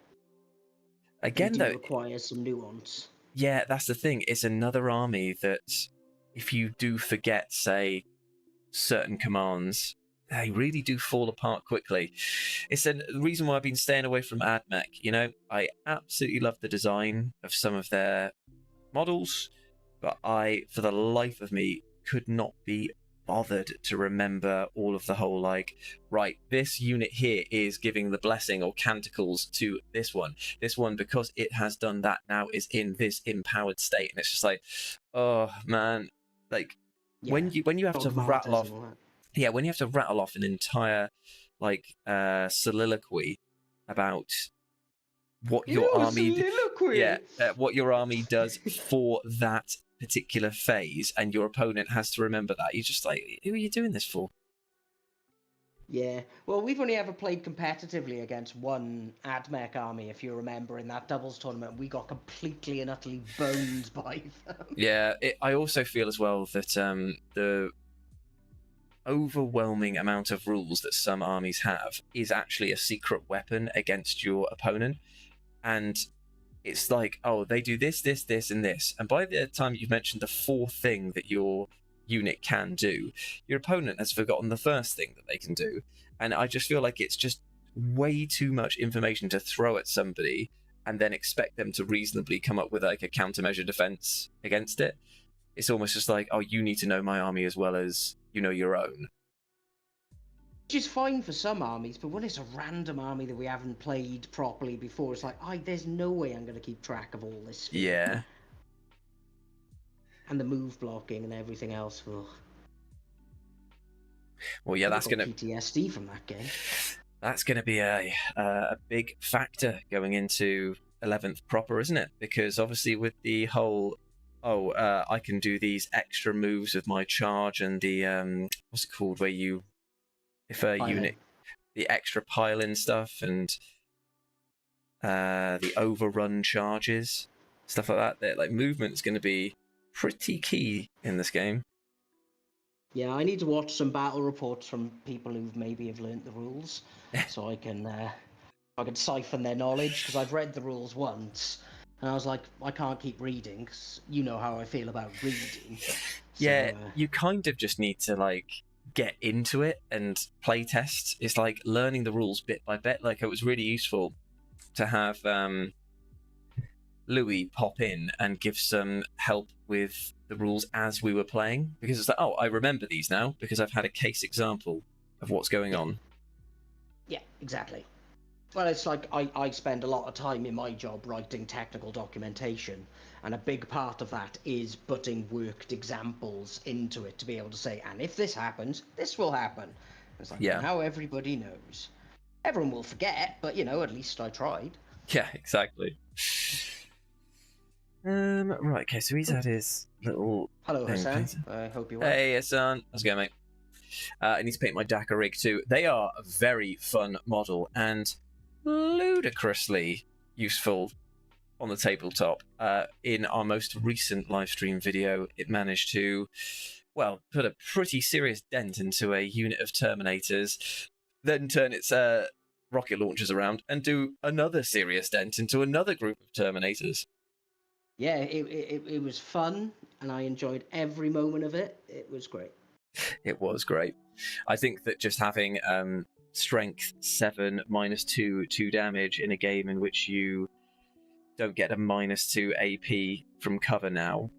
again, though, requires some nuance. Yeah, that's the thing. It's another army that, if you do forget, say, certain commands, they really do fall apart quickly. It's the reason why I've been staying away from AdMech. You know, I absolutely love the design of some of their models, but I, for the life of me, could not be bothered to remember all of the whole, like, right, this unit here is giving the blessing or canticles to this one. This one, because it has done that, now is in this empowered state. And it's just like, oh man, like, when you have to rattle off, when you have to rattle off an entire like soliloquy about what your army what your army does for that particular phase, and your opponent has to remember that, you're just like, who are you doing this for? Yeah, well, we've only ever played competitively against one AdMech army, if you remember, in that doubles tournament. We got completely and utterly boned by them. Yeah, I also feel as well that the overwhelming amount of rules that some armies have is actually a secret weapon against your opponent. And it's like, oh, they do this, this, this, and this. And by the time you've mentioned the fourth thing that your unit can do, your opponent has forgotten the first thing that they can do. And I just feel like it's just way too much information to throw at somebody and then expect them to reasonably come up with like a countermeasure defense against it. It's almost just like, oh, you need to know my army as well as you know your own. Which is fine for some armies, but when it's a random army that we haven't played properly before, it's like, there's no way I'm going to keep track of all this. Yeah. And the move blocking and everything else. Ugh. Well, yeah, that's going to... PTSD from that game. That's going to be a big factor going into 11th proper, isn't it? Because obviously with the whole... I can do these extra moves with my charge and the... what's it called? Where you... If a unit, the extra pile-in stuff and the overrun charges, stuff like that, like movement's going to be pretty key in this game. Yeah, I need to watch some battle reports from people who maybe have learnt the rules, so I can siphon their knowledge, because I've read the rules once, and I was like, I can't keep reading, because you know how I feel about reading. Yeah, you kind of just need to like get into it and play test. It's like learning the rules bit by bit. Like, it was really useful to have Louis pop in and give some help with the rules as we were playing, because it's like, oh, I remember these now because I've had a case example of what's going on. Yeah, exactly. Well, it's like I spend a lot of time in my job writing technical documentation, and a big part of that is putting worked examples into it to be able to say, and if this happens, this will happen. It's like, Yeah. now everybody knows. Everyone will forget, but, you know, at least I tried. Yeah, exactly. Right, okay, so he's had his little... Hello, thing Hassan. painted. I hope you're well. Hey, Hassan. How's it going, mate? I need to paint my Dakka rig too. They are a very fun model and ludicrously useful on the tabletop. In our most recent live stream video, it managed to, well, put a pretty serious dent into a unit of Terminators, then turn its rocket launchers around and do another serious dent into another group of Terminators. Yeah, it was fun, and I enjoyed every moment of it. It was great. It was great. I think that just having strength 7 -2 2 damage in a game in which you don't get a -2 AP from cover now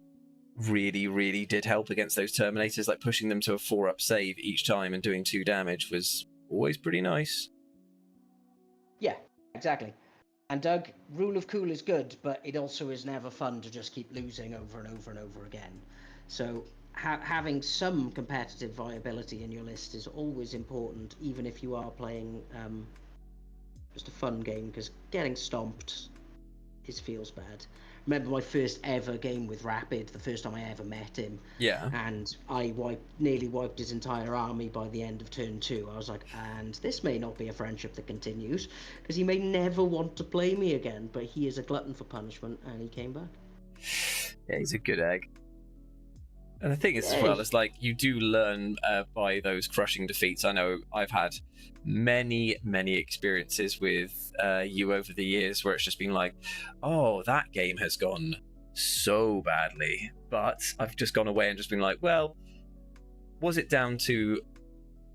really, really did help against those Terminators. Like, pushing them to a 4-up save each time and doing 2 damage was always pretty nice. Yeah, exactly. And Doug, rule of cool is good, but it also is never fun to just keep losing over and over and over again. So having some competitive viability in your list is always important, even if you are playing just a fun game, because getting stomped feels bad. Remember my first ever game with Rapid, the first time I ever met him. Yeah. And I nearly wiped his entire army by the end of turn 2. I was like, and this may not be a friendship that continues, because he may never want to play me again, but he is a glutton for punishment, and he came back. Yeah, he's a good egg. And the thing is, as well, it's like you do learn by those crushing defeats. I know I've had many, many experiences with you over the years where it's just been like, oh, that game has gone so badly. But I've just gone away and just been like, well, was it down to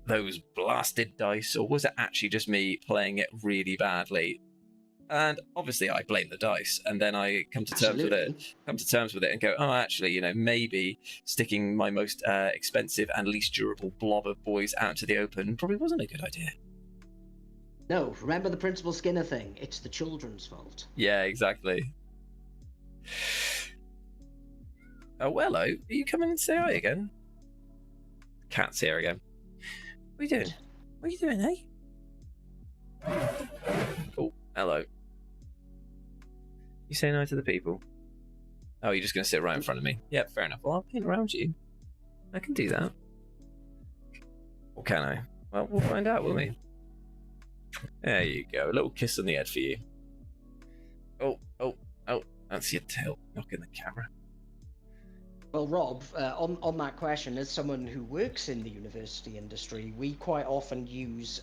those blasted dice, or was it actually just me playing it really badly? And obviously I blame the dice, and then I come to terms with it and go, oh, actually, you know, maybe sticking my most expensive and least durable blob of boys out into the open probably wasn't a good idea. No, remember the Principal Skinner thing. It's the children's fault. Yeah, exactly. Oh, hello. Are you coming and say hi again? Cat's here again. What are you doing? What are you doing, eh? Oh, hello. You saying hi to the people? Oh, you're just going to sit right in front of me? Yep, fair enough. Well, I'll paint around you. I can do that. Or can I? Well, we'll find out, won't we? There you go. A little kiss on the head for you. Oh, oh, oh. That's your tail knocking the camera. Well, Rob, on that question, as someone who works in the university industry, we quite often use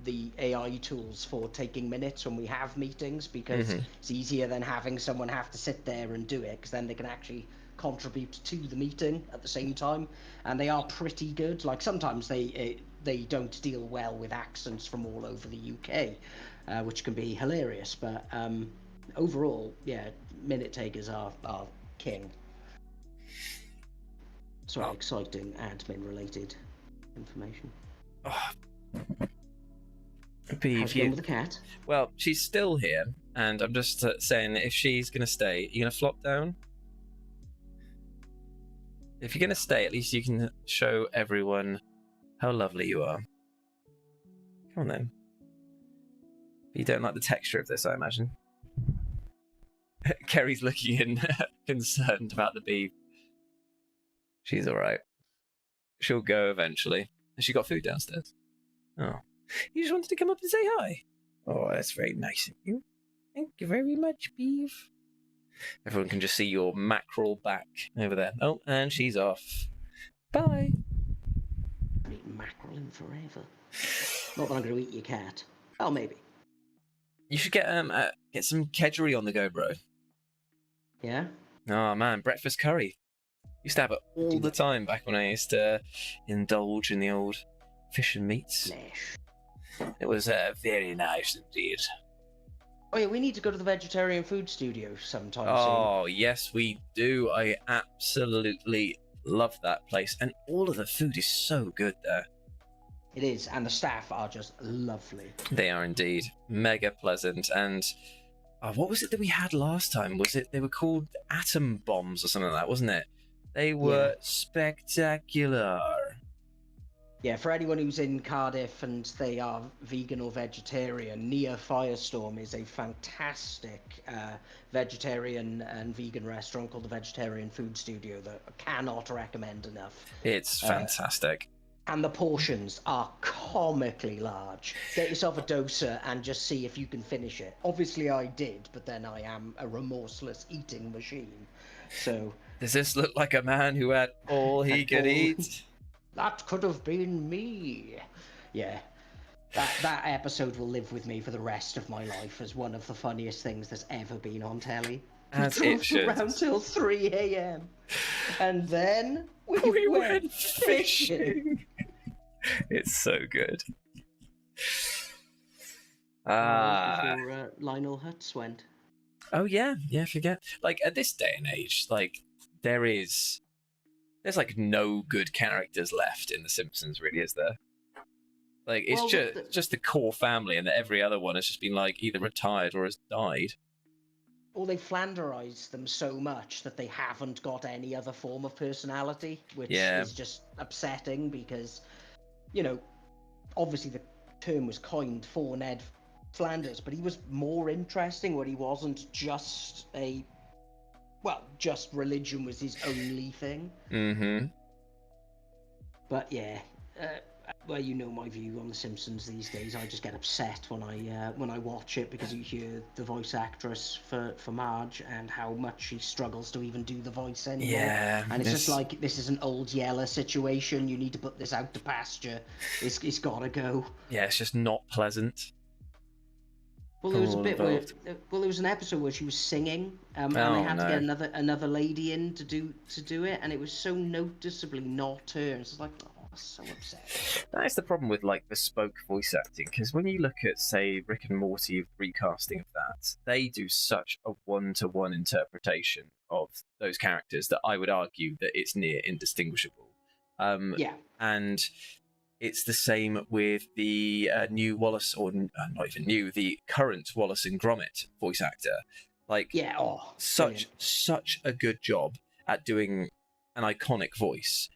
the AI tools for taking minutes when we have meetings, because it's easier than having someone have to sit there and do it, because then they can actually contribute to the meeting at the same time. And they are pretty good. Like, sometimes they don't deal well with accents from all over the UK, which can be hilarious. But overall, yeah, minute takers are king. Sorry, exciting admin-related information. Oh. How's it going with the cat? Well, she's still here, and I'm just saying, if she's going to stay, are you going to flop down? If you're going to stay, at least you can show everyone how lovely you are. Come on, then. You don't like the texture of this, I imagine. Kerry's looking in concerned about the beef. She's all right. She'll go eventually. Has she got food downstairs? Oh. You just wanted to come up and say hi? Oh, that's very nice of you. Thank you very much, Beef. Everyone can just see your mackerel back over there. Oh, and she's off. Bye. I'm eating mackerel in forever. Not that I'm going to eat your cat. Oh, maybe. You should get some kedgeree on the go, bro. Yeah? Oh, man. Breakfast curry. Used to have it all the time back when I used to indulge in the old fish and meats. Flesh. It was very nice indeed. Oh yeah, we need to go to the vegetarian food studio sometime soon. Oh, yes, we do. I absolutely love that place. And all of the food is so good there. It is, and the staff are just lovely. They are indeed. Mega pleasant. And what was it that we had last time? Was it, they were called atom bombs or something like that, wasn't it? They were spectacular. Yeah, for anyone who's in Cardiff and they are vegan or vegetarian, near Firestorm is a fantastic vegetarian and vegan restaurant called the Vegetarian Food Studio that I cannot recommend enough. It's fantastic. And the portions are comically large. Get yourself a doser and just see if you can finish it. Obviously I did, but then I am a remorseless eating machine. So... Does this look like a man who had all he could eat? That could have been me. Yeah. That episode will live with me for the rest of my life as one of the funniest things that's ever been on telly. As it should. Around till 3 a.m. And then we went fishing. It's so good. Before Lionel Hutz went. Oh yeah, forget. Like at this day and age, like there's like no good characters left in The Simpsons, really, is there? Like it's just the core family, and that every other one has just been like either retired or has died. Or they Flanderized them so much that they haven't got any other form of personality, which is just upsetting because, you know, obviously the term was coined for Ned Flanders, but he was more interesting when he wasn't just just religion was his only thing. Mm-hmm. But yeah, well, you know my view on The Simpsons these days. I just get upset when I watch it because you hear the voice actress for Marge and how much she struggles to even do the voice anymore. Yeah, and it's just like, this is an old Yeller situation. You need to put this out to pasture. It's gotta go. Yeah, it's just not pleasant. Well, there was a bit where, there was an episode where she was singing, and they had to get another lady in to do it, and it was so noticeably not her. And it's like, oh, that's so upsetting. That is the problem with like bespoke voice acting, because when you look at, say, Rick and Morty recasting of that, they do such a one-to-one interpretation of those characters that I would argue that it's near indistinguishable. And it's the same with the new Wallace, or not even new, the current Wallace and Gromit voice actor. Like, such a good job at doing an iconic voice.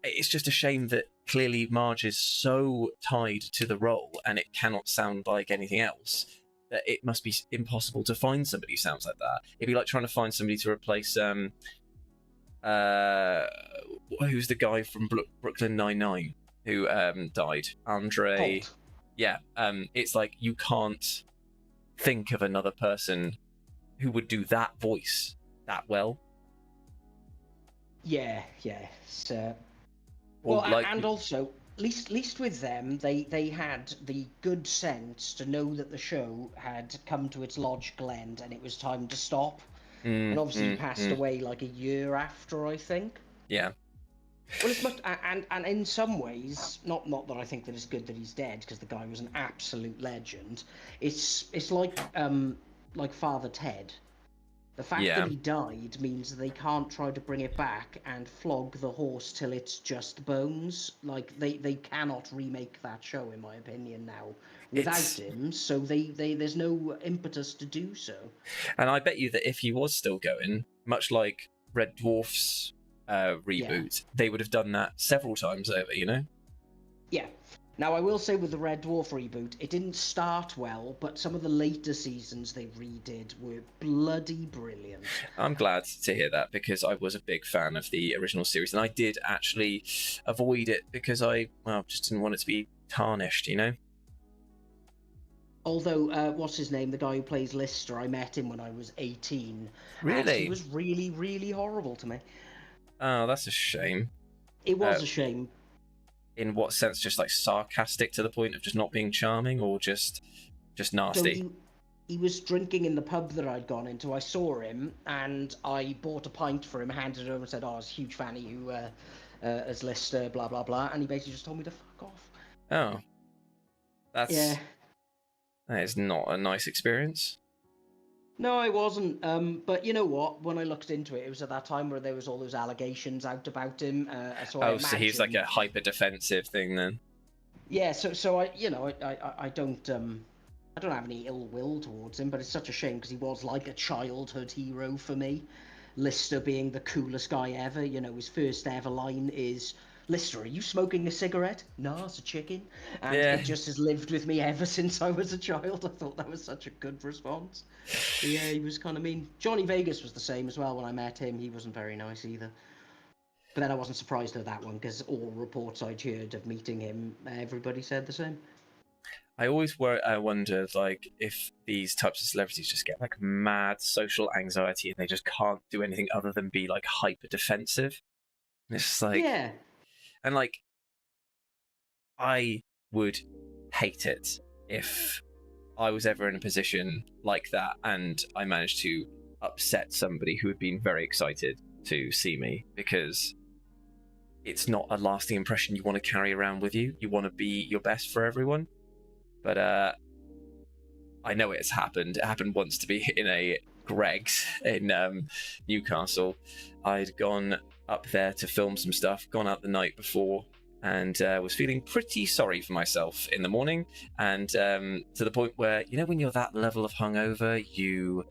It's just a shame that clearly Marge is so tied to the role and it cannot sound like anything else, that it must be impossible to find somebody who sounds like that. It'd be like trying to find somebody to replace who's the guy from Brooklyn Nine-Nine who died? Andre. Holt. Yeah. It's like you can't think of another person who would do that voice that well. Yeah. So, and also, least with them, they had the good sense to know that the show had come to its logical end and it was time to stop. And obviously he passed away like a year after, I think. Yeah. Well, it's much, and in some ways, not that I think that it's good that he's dead, because the guy was an absolute legend. It's like Father Ted. The fact that he died means that they can't try to bring it back and flog the horse till it's just bones. Like they cannot remake that show, in my opinion, now without him. So there's no impetus to do so. And I bet you that if he was still going, much like Red Dwarf's reboot, they would have done that several times over, you know? Yeah. Now, I will say with the Red Dwarf reboot, it didn't start well, but some of the later seasons they redid were bloody brilliant. I'm glad to hear that, because I was a big fan of the original series, and I did actually avoid it because I just didn't want it to be tarnished, you know? Although, what's his name? The guy who plays Lister, I met him when I was 18. Really? And he was really, really horrible to me. Oh, that's a shame. It was a shame. In what sense? Just like sarcastic to the point of just not being charming, or just nasty? he was drinking in the pub that I'd gone into. I saw him, and I bought a pint for him, handed it over, and said, "Oh, I was a huge fan of you, as Lister, blah blah blah." And he basically just told me to fuck off. Oh, that is not a nice experience. No, I wasn't. But you know what? When I looked into it, it was at that time where there was all those allegations out about him. So so he's like a hyper defensive thing then. Yeah. So I, I don't have any ill will towards him, but it's such a shame because he was like a childhood hero for me. Lister being the coolest guy ever. His first ever line is, "Lister, are you smoking a cigarette?" "No, it's a chicken." And it just has lived with me ever since I was a child. I thought that was such a good response. But yeah, he was kind of mean. Johnny Vegas was the same as well. When I met him, he wasn't very nice either. But then I wasn't surprised at that one because all reports I'd heard of meeting him, everybody said the same. I always wondered, like, if these types of celebrities just get like mad social anxiety and they just can't do anything other than be like hyper defensive. And it's just like, yeah, and like, I would hate it if I was ever in a position like that and I managed to upset somebody who had been very excited to see me, because it's not a lasting impression you want to carry around with you. You want to be your best for everyone. But I know it's happened. It happened once to be in a Greg's in Newcastle. I'd gone up there to film some stuff, gone out the night before, and was feeling pretty sorry for myself in the morning. And to the point where, when you're that level of hungover, you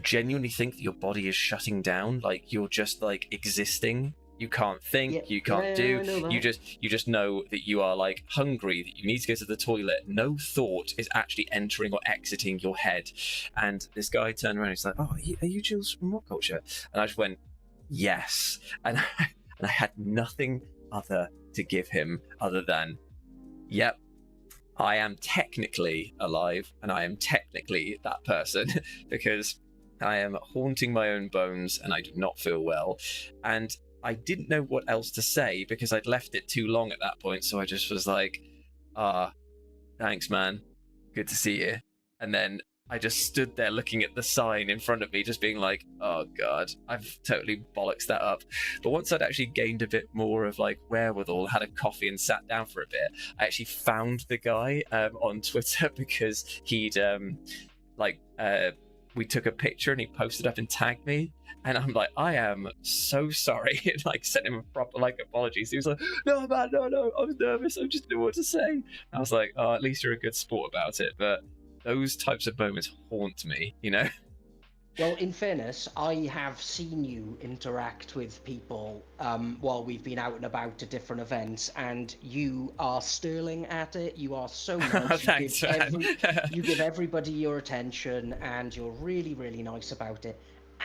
genuinely think that your body is shutting down. Like, you're just like existing. You can't think, you can't do. You just know that you are like hungry, that you need to go to the toilet. No thought is actually entering or exiting your head. And this guy turned around and he's like, "Oh, are you Jules from What Culture?" And I just went, "Yes." And I had nothing other to give him other than, "Yep, I am technically alive and I am technically that person," because I am haunting my own bones and I do not feel well. And I didn't know what else to say because I'd left it too long at that point. So I just was like, "Thanks, man. Good to see you." And then I just stood there looking at the sign in front of me, just being like, "Oh God, I've totally bollocks that up." But once I'd actually gained a bit more of like wherewithal, had a coffee and sat down for a bit, I actually found the guy on Twitter because he'd we took a picture and he posted up and tagged me. And I'm like, "I am so sorry." And like sent him a proper like apologies. He was like, "No, man, no, I was nervous. I just didn't know what to say." I was like, "Oh, at least you're a good sport about it." But those types of moments haunt me, Well, in fairness, I have seen you interact with people while we've been out and about at different events, and you are sterling at it. You are so nice. Thanks, you give everybody your attention, and you're really, really nice about it.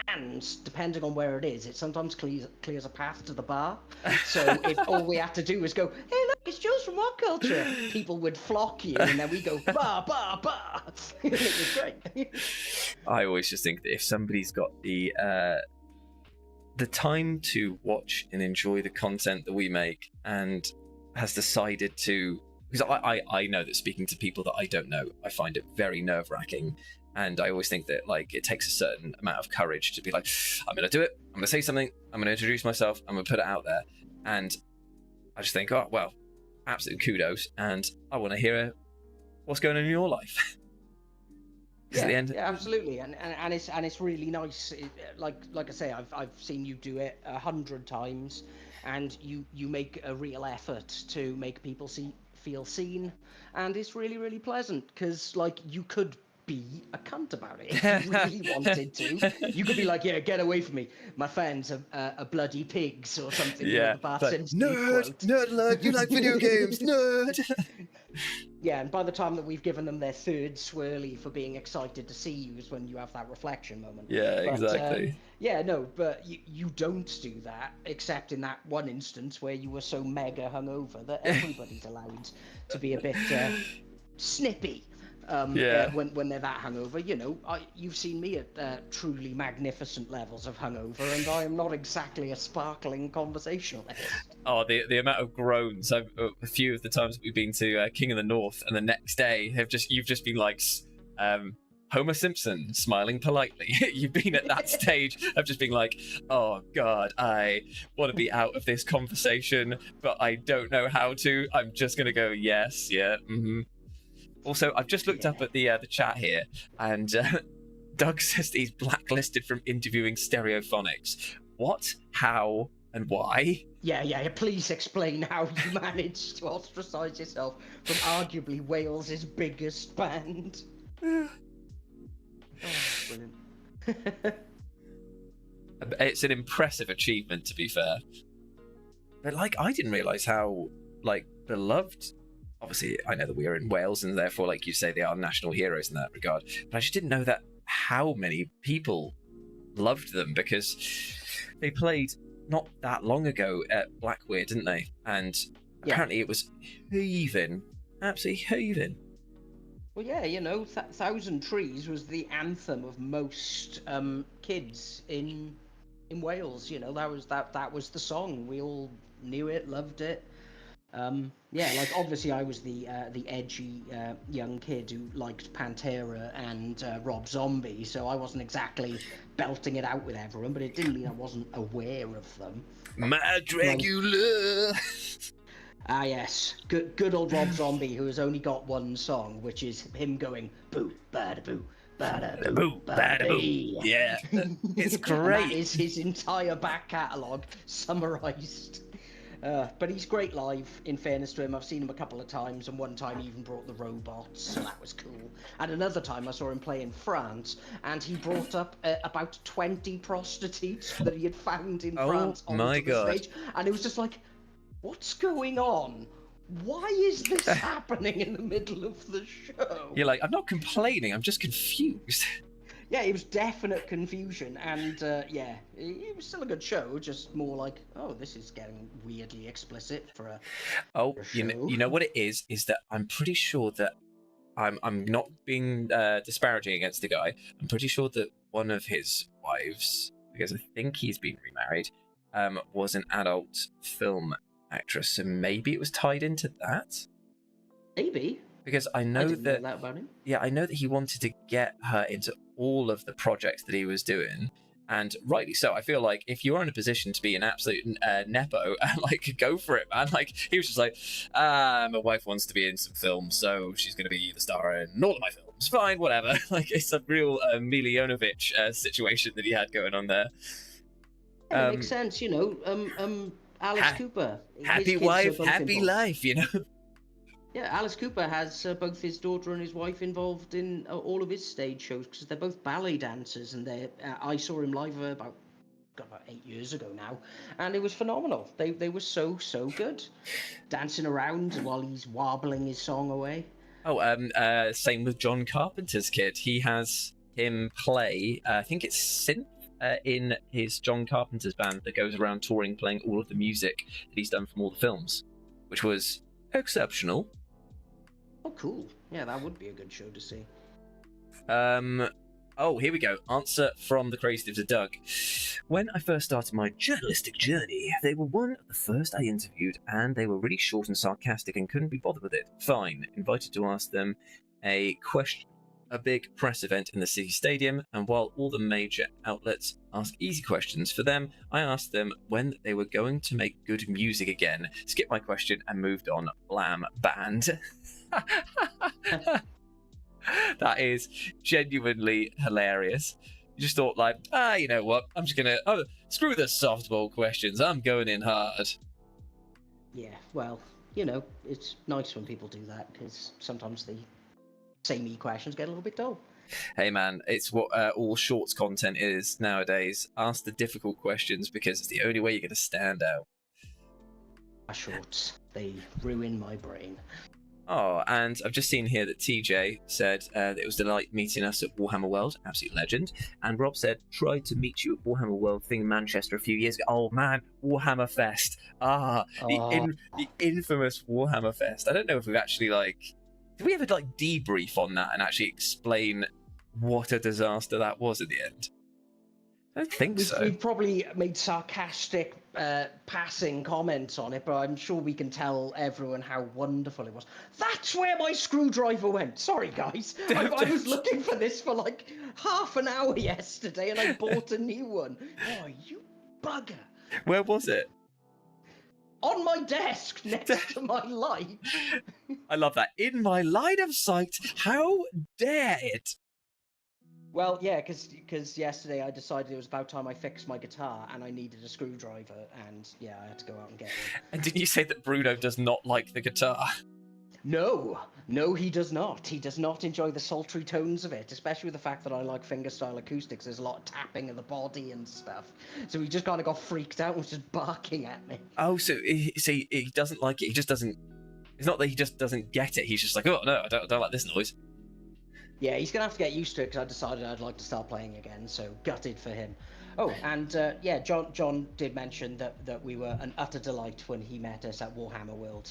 And depending on where it is, it sometimes clears a path to the bar. So if all we had to do was go, "Hey, look, it's Jules from What Culture," people would flock you, and then we go, "Bar, bar, bar." It was great. I always just think that if somebody's got the time to watch and enjoy the content that we make and has decided to, because I know that speaking to people that I don't know, I find it very nerve-wracking. And I always think that like it takes a certain amount of courage to be like, "I'm going to do it. I'm going to say something. I'm going to introduce myself. I'm going to put it out there." And I just think, "Oh, well, absolute kudos." And I want to hear what's going on in your life. Yeah, the end. Yeah, absolutely, and it's really nice. Like I say, I've seen you do it 100 times, and you make a real effort to make people feel seen, and it's really, really pleasant because like you could be a cunt about it if you really wanted to. You could be like, "Yeah, get away from me. My fans are bloody pigs," or something. Yeah, The Bart like, Simpson "Nerd, quote. nerd alert, you like video games, nerd." Yeah, and by the time that we've given them their third swirly for being excited to see you is when you have that reflection moment. Yeah, exactly. Yeah, no, but you don't do that, except in that one instance where you were so mega hungover that everybody's allowed to be a bit snippy. When they're that hungover, you've seen me at truly magnificent levels of hungover, and I am not exactly a sparkling conversationalist. Oh, the amount of groans! A few of the times we've been to King of the North, and the next day you've just been like, Homer Simpson smiling politely. You've been at that stage of just being like, oh God, I want to be out of this conversation, but I don't know how to. I'm just going to go, yes, yeah, mm-hmm. Also, I've just looked up at the chat here, and Doug says that he's blacklisted from interviewing Stereophonics. What? How? And why? Yeah. Please explain how you managed to ostracize yourself from arguably Wales's biggest band. Oh, brilliant. It's an impressive achievement, to be fair. But like, I didn't realize how like beloved. Obviously, I know that we are in Wales, and therefore, like you say, they are national heroes in that regard. But I just didn't know that how many people loved them, because they played not that long ago at Blackweir, didn't they? And apparently it was heaving, absolutely heaving. Well, yeah, you know, Thousand Trees was the anthem of most kids in Wales. You know, that was the song. We all knew it, loved it. Yeah, like obviously I was the edgy young kid who liked Pantera and Rob Zombie, so I wasn't exactly belting it out with everyone, but it didn't mean I wasn't aware of them. My Dracula. Ah yes, good old Rob Zombie, who has only got one song, which is him going boo bada boo bada boo bada boo. Yeah, it's great. And that is his entire back catalogue summarised. But he's great live, in fairness to him. I've seen him a couple of times, and one time he even brought the robots, so that was cool. And another time I saw him play in France, and he brought up about 20 prostitutes that he had found in France onto the stage. And it was just like, what's going on? Why is this happening in the middle of the show? You're like, I'm not complaining, I'm just confused. Yeah, it was definite confusion, and yeah, it was still a good show, just more like, oh, this is getting weirdly explicit for a show. You know what it is that I'm pretty sure that I'm not being disparaging against the guy. I'm pretty sure that one of his wives, because I think he's been remarried, was an adult film actress, so maybe it was tied into that. Maybe. Because I know that about him. Yeah, I know that he wanted to get her into all of the projects that he was doing, and rightly so. I feel like if you're in a position to be an absolute nepo, like, go for it, man. Like, he was just like, my wife wants to be in some films, so she's going to be the star in all of my films. Fine, whatever. Like, it's a real Miljonovic situation that he had going on there. It makes sense, you know. Alice Cooper. Happy wife, happy life, you know. Yeah, Alice Cooper has both his daughter and his wife involved in all of his stage shows, because they're both ballet dancers, and I saw him live about 8 years ago now, and it was phenomenal. They were so good, dancing around while he's warbling his song away. Oh, same with John Carpenter's kid. He has him play, I think it's synth, in his John Carpenter's band that goes around touring, playing all of the music that he's done from all the films, which was exceptional. Oh, cool. Yeah, that would be a good show to see. Oh, here we go. Answer from the creatives of Doug. When I first started my journalistic journey, they were one of the first I interviewed, and they were really short and sarcastic and couldn't be bothered with it. Fine. Invited to ask them a big press event in the city stadium, and while all the major outlets ask easy questions for them, I asked them when they were going to make good music again. Skipped my question and moved on. Blam band. That is genuinely hilarious. You just thought, like, you know what? I'm just gonna screw the softball questions. I'm going in hard. Yeah, well, you know, it's nice when people do that, because sometimes the samey questions get a little bit dull. Hey man, it's what all shorts content is nowadays. Ask the difficult questions, because it's the only way you're going to stand out. Shorts, they ruin my brain. Oh, and I've just seen here that TJ said that it was a delight meeting us at Warhammer World, absolute legend. And Rob said, tried to meet you at Warhammer World thing in Manchester a few years ago. Oh man, Warhammer Fest. The infamous Warhammer Fest. I don't know if we've actually, did we ever, debrief on that and actually explain what a disaster that was at the end? I don't think so. We've probably made sarcastic passing comments on it, but I'm sure we can tell everyone how wonderful it was. That's where my screwdriver went. Sorry, guys. I was looking for this for like half an hour yesterday, and I bought a new one. Oh, you bugger. Where was it? On my desk, next to my light. I love that. In my line of sight. How dare it? Well, yeah, because yesterday I decided it was about time I fixed my guitar and I needed a screwdriver, and yeah, I had to go out and get one. And didn't you say that Bruno does not like the guitar? No, he does not. He does not enjoy the sultry tones of it, especially with the fact that I like fingerstyle acoustics. There's a lot of tapping of the body and stuff. So he just kind of got freaked out and was just barking at me. Oh, so he doesn't like it. He just doesn't. It's not that he just doesn't get it. He's just like, oh no, I don't like this noise. Yeah, he's going to have to get used to it because I decided I'd like to start playing again, so gutted for him. Oh, and yeah, John did mention that we were an utter delight when he met us at Warhammer World.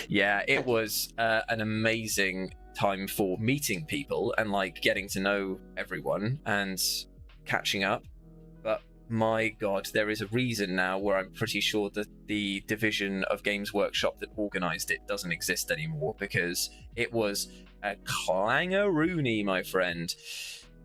Yeah, it was an amazing time for meeting people and like getting to know everyone and catching up. But my God, there is a reason now where I'm pretty sure that the division of Games Workshop that organised it doesn't exist anymore, because it was a clang-a-rooney, my friend.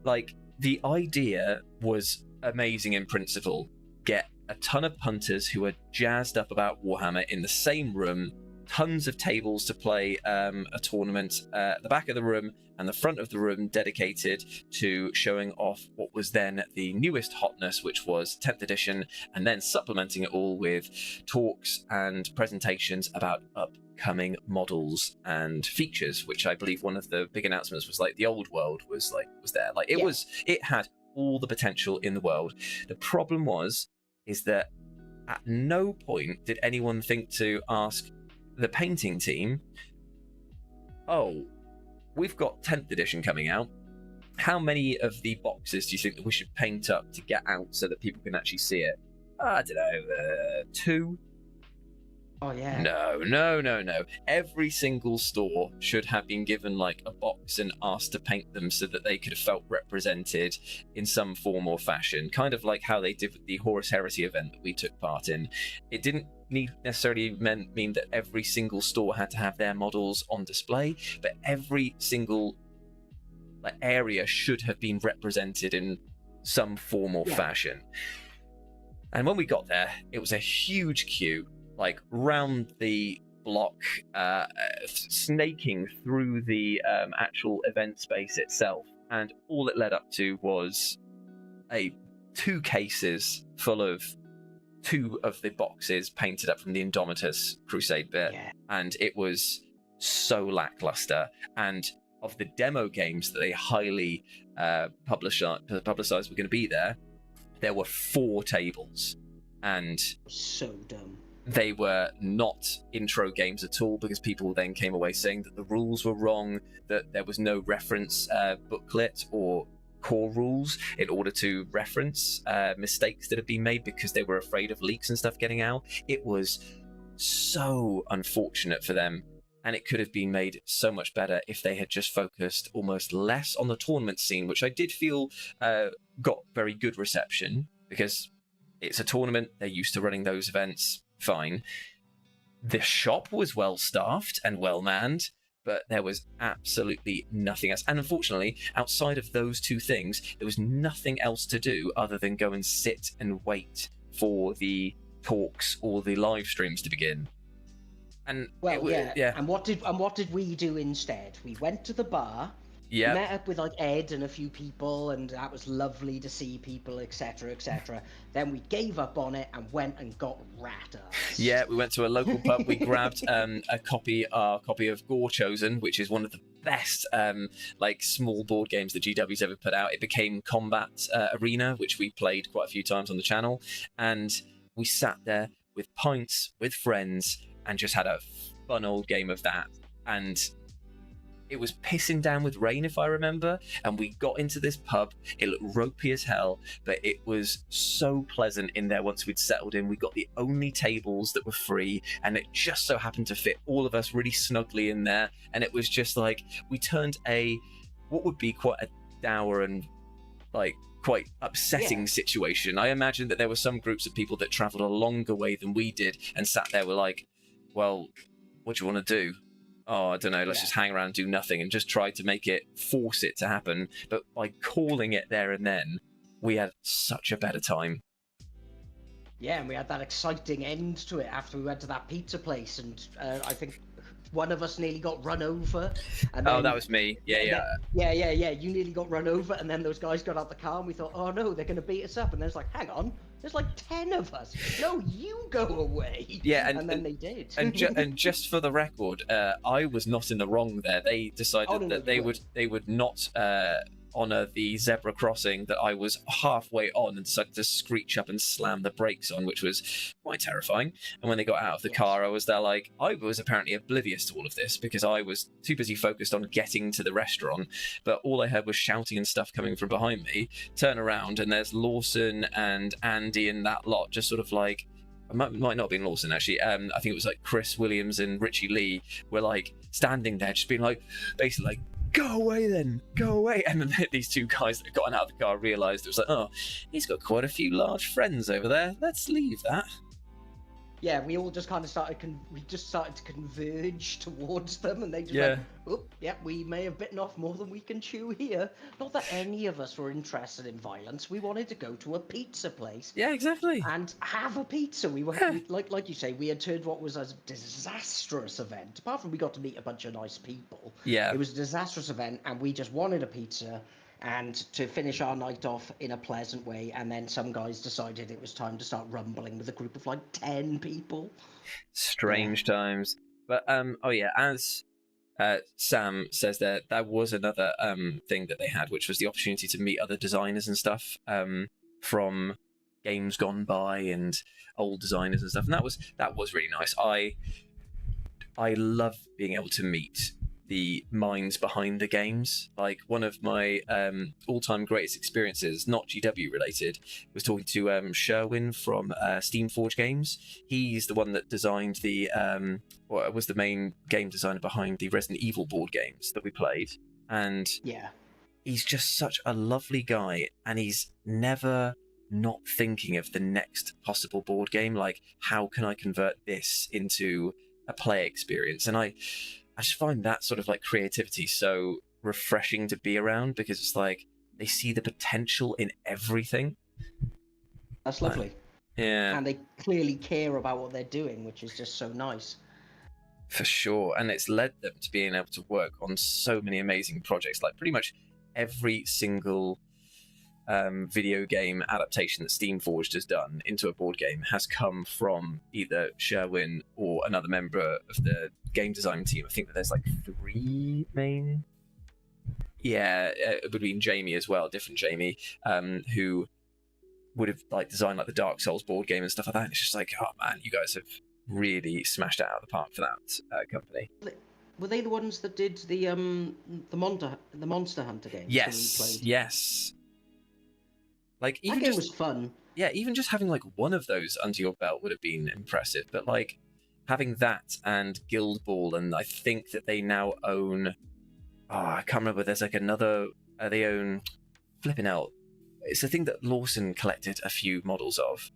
Like, the idea was amazing in principle. Get a ton of punters who are jazzed up about Warhammer in the same room, tons of tables to play a tournament at the back of the room and the front of the room dedicated to showing off what was then the newest hotness, which was 10th edition, and then supplementing it all with talks and presentations about upcoming models and features, which I believe one of the big announcements was like the old world was there. Like it had all the potential in the world. The problem is that at no point did anyone think to ask the painting team, oh, we've got 10th edition coming out. How many of the boxes do you think that we should paint up to get out so that people can actually see it? I don't know, 2? Oh, yeah. No. Every single store should have been given like a box and asked to paint them so that they could have felt represented in some form or fashion. Kind of like how they did with the Horus Heresy event that we took part in. It didn't necessarily mean that every single store had to have their models on display, but every single area should have been represented in some form or fashion. And when we got there, it was a huge queue, like round the block, snaking through the actual event space itself, and all it led up to was 2 cases full of 2 of the boxes painted up from the Indomitus Crusade bit, and it was so lackluster. And of the demo games that they highly publicized were going to be there were 4 tables, and so dumb. They were not intro games at all, because people then came away saying that the rules were wrong, that there was no reference booklet or core rules in order to reference mistakes that had been made because they were afraid of leaks and stuff getting out. It was so unfortunate for them, and it could have been made so much better if they had just focused almost less on the tournament scene, which I did feel got very good reception, because it's a tournament, they're used to running those events, fine. The shop was well staffed and well manned, but there was absolutely nothing else. And unfortunately, outside of those 2 things, there was nothing else to do other than go and sit and wait for the talks or the live streams to begin. And And what did we do instead? We went to the bar. Yeah. Met up with like Ed and a few people, and that was lovely to see people, etc., etc. Then we gave up on it and went and got rat-assed. Yeah, we went to a local pub. We grabbed a copy of Gore Chosen, which is one of the best small board games that GW's ever put out. It became Combat Arena, which we played quite a few times on the channel, and we sat there with pints with friends and just had a fun old game of that. And it was pissing down with rain, if I remember, and we got into this pub. It looked ropey as hell, but it was so pleasant in there once we'd settled in. We got the only tables that were free, and it just so happened to fit all of us really snugly in there. And it was just like, we turned what would be quite a dour and like quite upsetting situation. I imagine that there were some groups of people that travelled a longer way than we did and sat there were like, well, what do you want to do? Oh, I don't know, let's just hang around and do nothing, and just try to force it to happen. But by calling it there and then, we had such a better time. Yeah, and we had that exciting end to it after we went to that pizza place, and I think one of us nearly got run over. And then, that was me. Yeah. You nearly got run over, and then those guys got out the car, and we thought, oh no, they're going to beat us up. And then it's like, hang on, there's like 10 of us. No, you go away. Yeah, and then they did. And just for the record, I was not in the wrong there. They decided that they would not honour the zebra crossing that I was halfway on, and decided to screech up and slam the brakes on, which was quite terrifying. And when they got out of the car, I was there like, I was apparently oblivious to all of this because I was too busy focused on getting to the restaurant, but all I heard was shouting and stuff coming from behind me. Turn around and there's Lawson and Andy and that lot just sort of like, might not have been Lawson actually, I think it was like Chris Williams and Richie Lee were like standing there just being like, basically like, go away then, go away. And then these two guys that had gotten out of the car realised it was like, oh, he's got quite a few large friends over there, let's leave that. Yeah, we all just kind of started to converge towards them, and they just went, oh, yeah, we may have bitten off more than we can chew here. Not that any of us were interested in violence. We wanted to go to a pizza place. Yeah, exactly. And have a pizza. We were, like you say, we had turned what was a disastrous event. Apart from we got to meet a bunch of nice people. Yeah. It was a disastrous event, and we just wanted a pizza. And to finish our night off in a pleasant way, and then some guys decided it was time to start rumbling with a group of like 10 people. Strange times. But as Sam says, there was another thing that they had, which was the opportunity to meet other designers and stuff from games gone by and old designers and stuff, and that was really nice. I love being able to meet the minds behind the games. Like, one of my all-time greatest experiences, not GW related, was talking to Sherwin from Steamforge Games. He's the one that designed was the main game designer behind the Resident Evil board games that we played. And he's just such a lovely guy, and he's never not thinking of the next possible board game, like, how can I convert this into a play experience? And I just find that sort of like creativity so refreshing to be around, because it's like they see the potential in everything. That's lovely. Yeah. And they clearly care about what they're doing, which is just so nice. For sure. And it's led them to being able to work on so many amazing projects. Like, pretty much every single video game adaptation that Steamforged has done into a board game has come from either Sherwin or another member of the game design team. I think that there's like 3 main. Yeah, it would be Jamie as well, different Jamie, who would have like designed like the Dark Souls board game and stuff like that. And it's just like, oh man, you guys have really smashed it out of the park for that company. Were they the ones that did the Monster Hunter game? Yes. Like, even that game was fun. Yeah, even just having like one of those under your belt would have been impressive. But like having that and Guild Ball, and I think that they now own. Oh, I can't remember. There's like another. They own flipping out. It's a thing that Lawson collected a few models of.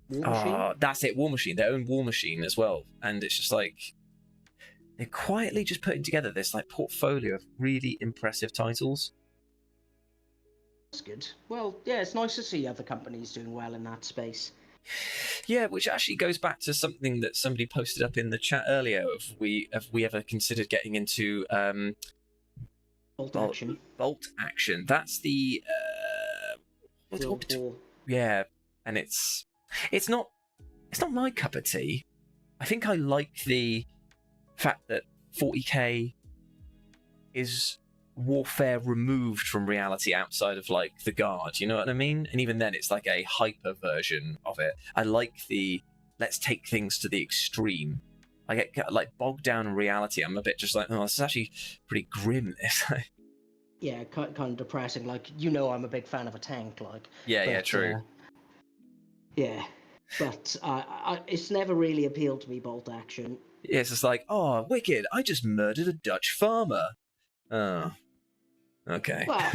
War Machine? That's it, War Machine. They own War Machine as well, and it's just like they're quietly just putting together this like portfolio of really impressive titles. That's good. Well, yeah, it's nice to see other companies doing well in that space. Yeah, which actually goes back to something that somebody posted up in the chat earlier. Have we ever considered getting into Bolt action? Bolt action. That's the yeah, and it's not my cup of tea. I think I like the fact that 40k is warfare removed from reality outside of like the Guard, you know what I mean? And even then it's like a hyper version of it. I like the let's take things to the extreme. I get like bogged down in reality. I'm a bit just like, oh, this is actually pretty grim, this. Yeah, kind of depressing. Like, you know, I'm a big fan of a tank, like. Yeah, true. Yeah, but it's never really appealed to me, bolt action. Yeah, it's just like, oh, wicked, I just murdered a Dutch farmer. Oh, Okay. Well,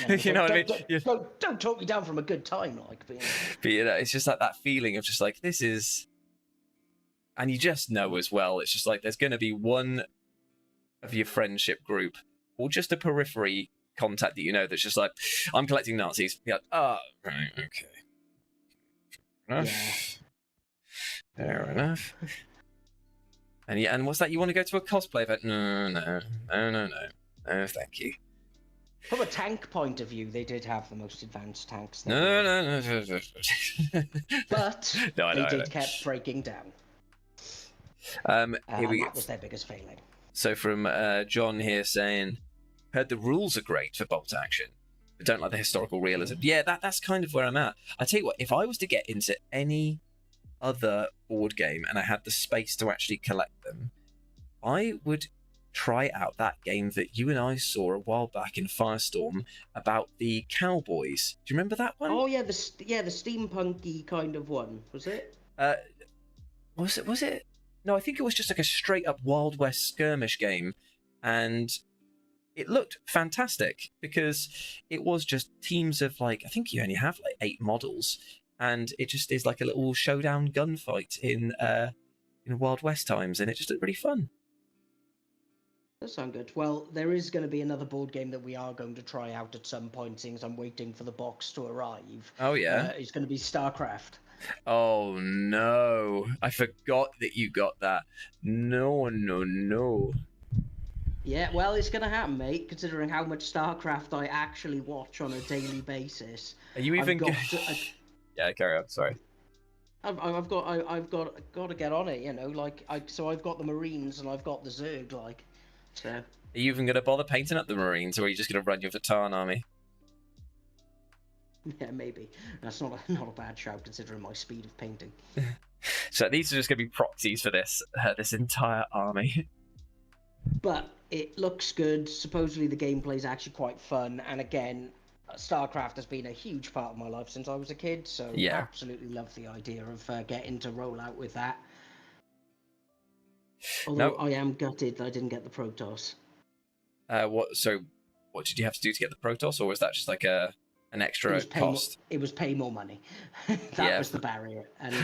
You know what I mean? don't talk me down from a good time, like. But it's just like that feeling of just like, this is, and you just know as well. It's just like there's going to be one of your friendship group or just a periphery contact that you know that's just like, I'm collecting Nazis. You're like, oh, right, okay. Fair enough. And what's that? You want to go to a cosplay event? No, thank you. From a tank point of view, they did have the most advanced tanks. No. But they did kept breaking down. That was their biggest failing. So from John here saying, heard the rules are great for bolt action, but don't like the historical realism. Yeah, that's kind of where I'm at. I tell you what, if I was to get into any other board game and I had the space to actually collect them, I would try out that game that you and I saw a while back in Firestorm about the cowboys. Do you remember that one? Oh yeah, the steampunky kind of one, was it? Was it? No, I think it was just like a straight up Wild West skirmish game, and it looked fantastic because it was just teams of like, I think you only have like 8 models, and it just is like a little showdown gunfight in Wild West times, and it just looked really fun. That sounds good. Well, there is going to be another board game that we are going to try out at some point, seeing as I'm waiting for the box to arrive. Oh, yeah? It's going to be StarCraft. Oh, no. I forgot that you got that. No. Yeah, well, it's going to happen, mate, considering how much StarCraft I actually watch on a daily basis. Are you even... Yeah, carry on, sorry. I've got to get on it, you know, like, so I've got the Marines and I've got the Zerg, like... So. Are you even going to bother painting up the Marines, or are you just going to run your Vatan army? Yeah, maybe. That's not a bad shout, considering my speed of painting. So these are just going to be proxies for this entire army. But it looks good. Supposedly the gameplay is actually quite fun, and again, StarCraft has been a huge part of my life since I was a kid. So yeah, absolutely love the idea of getting to roll out with that. Although I am gutted that I didn't get the Protoss. What did you have to do to get the Protoss, or was that just like an extra cost? It was pay more money. That was the barrier, and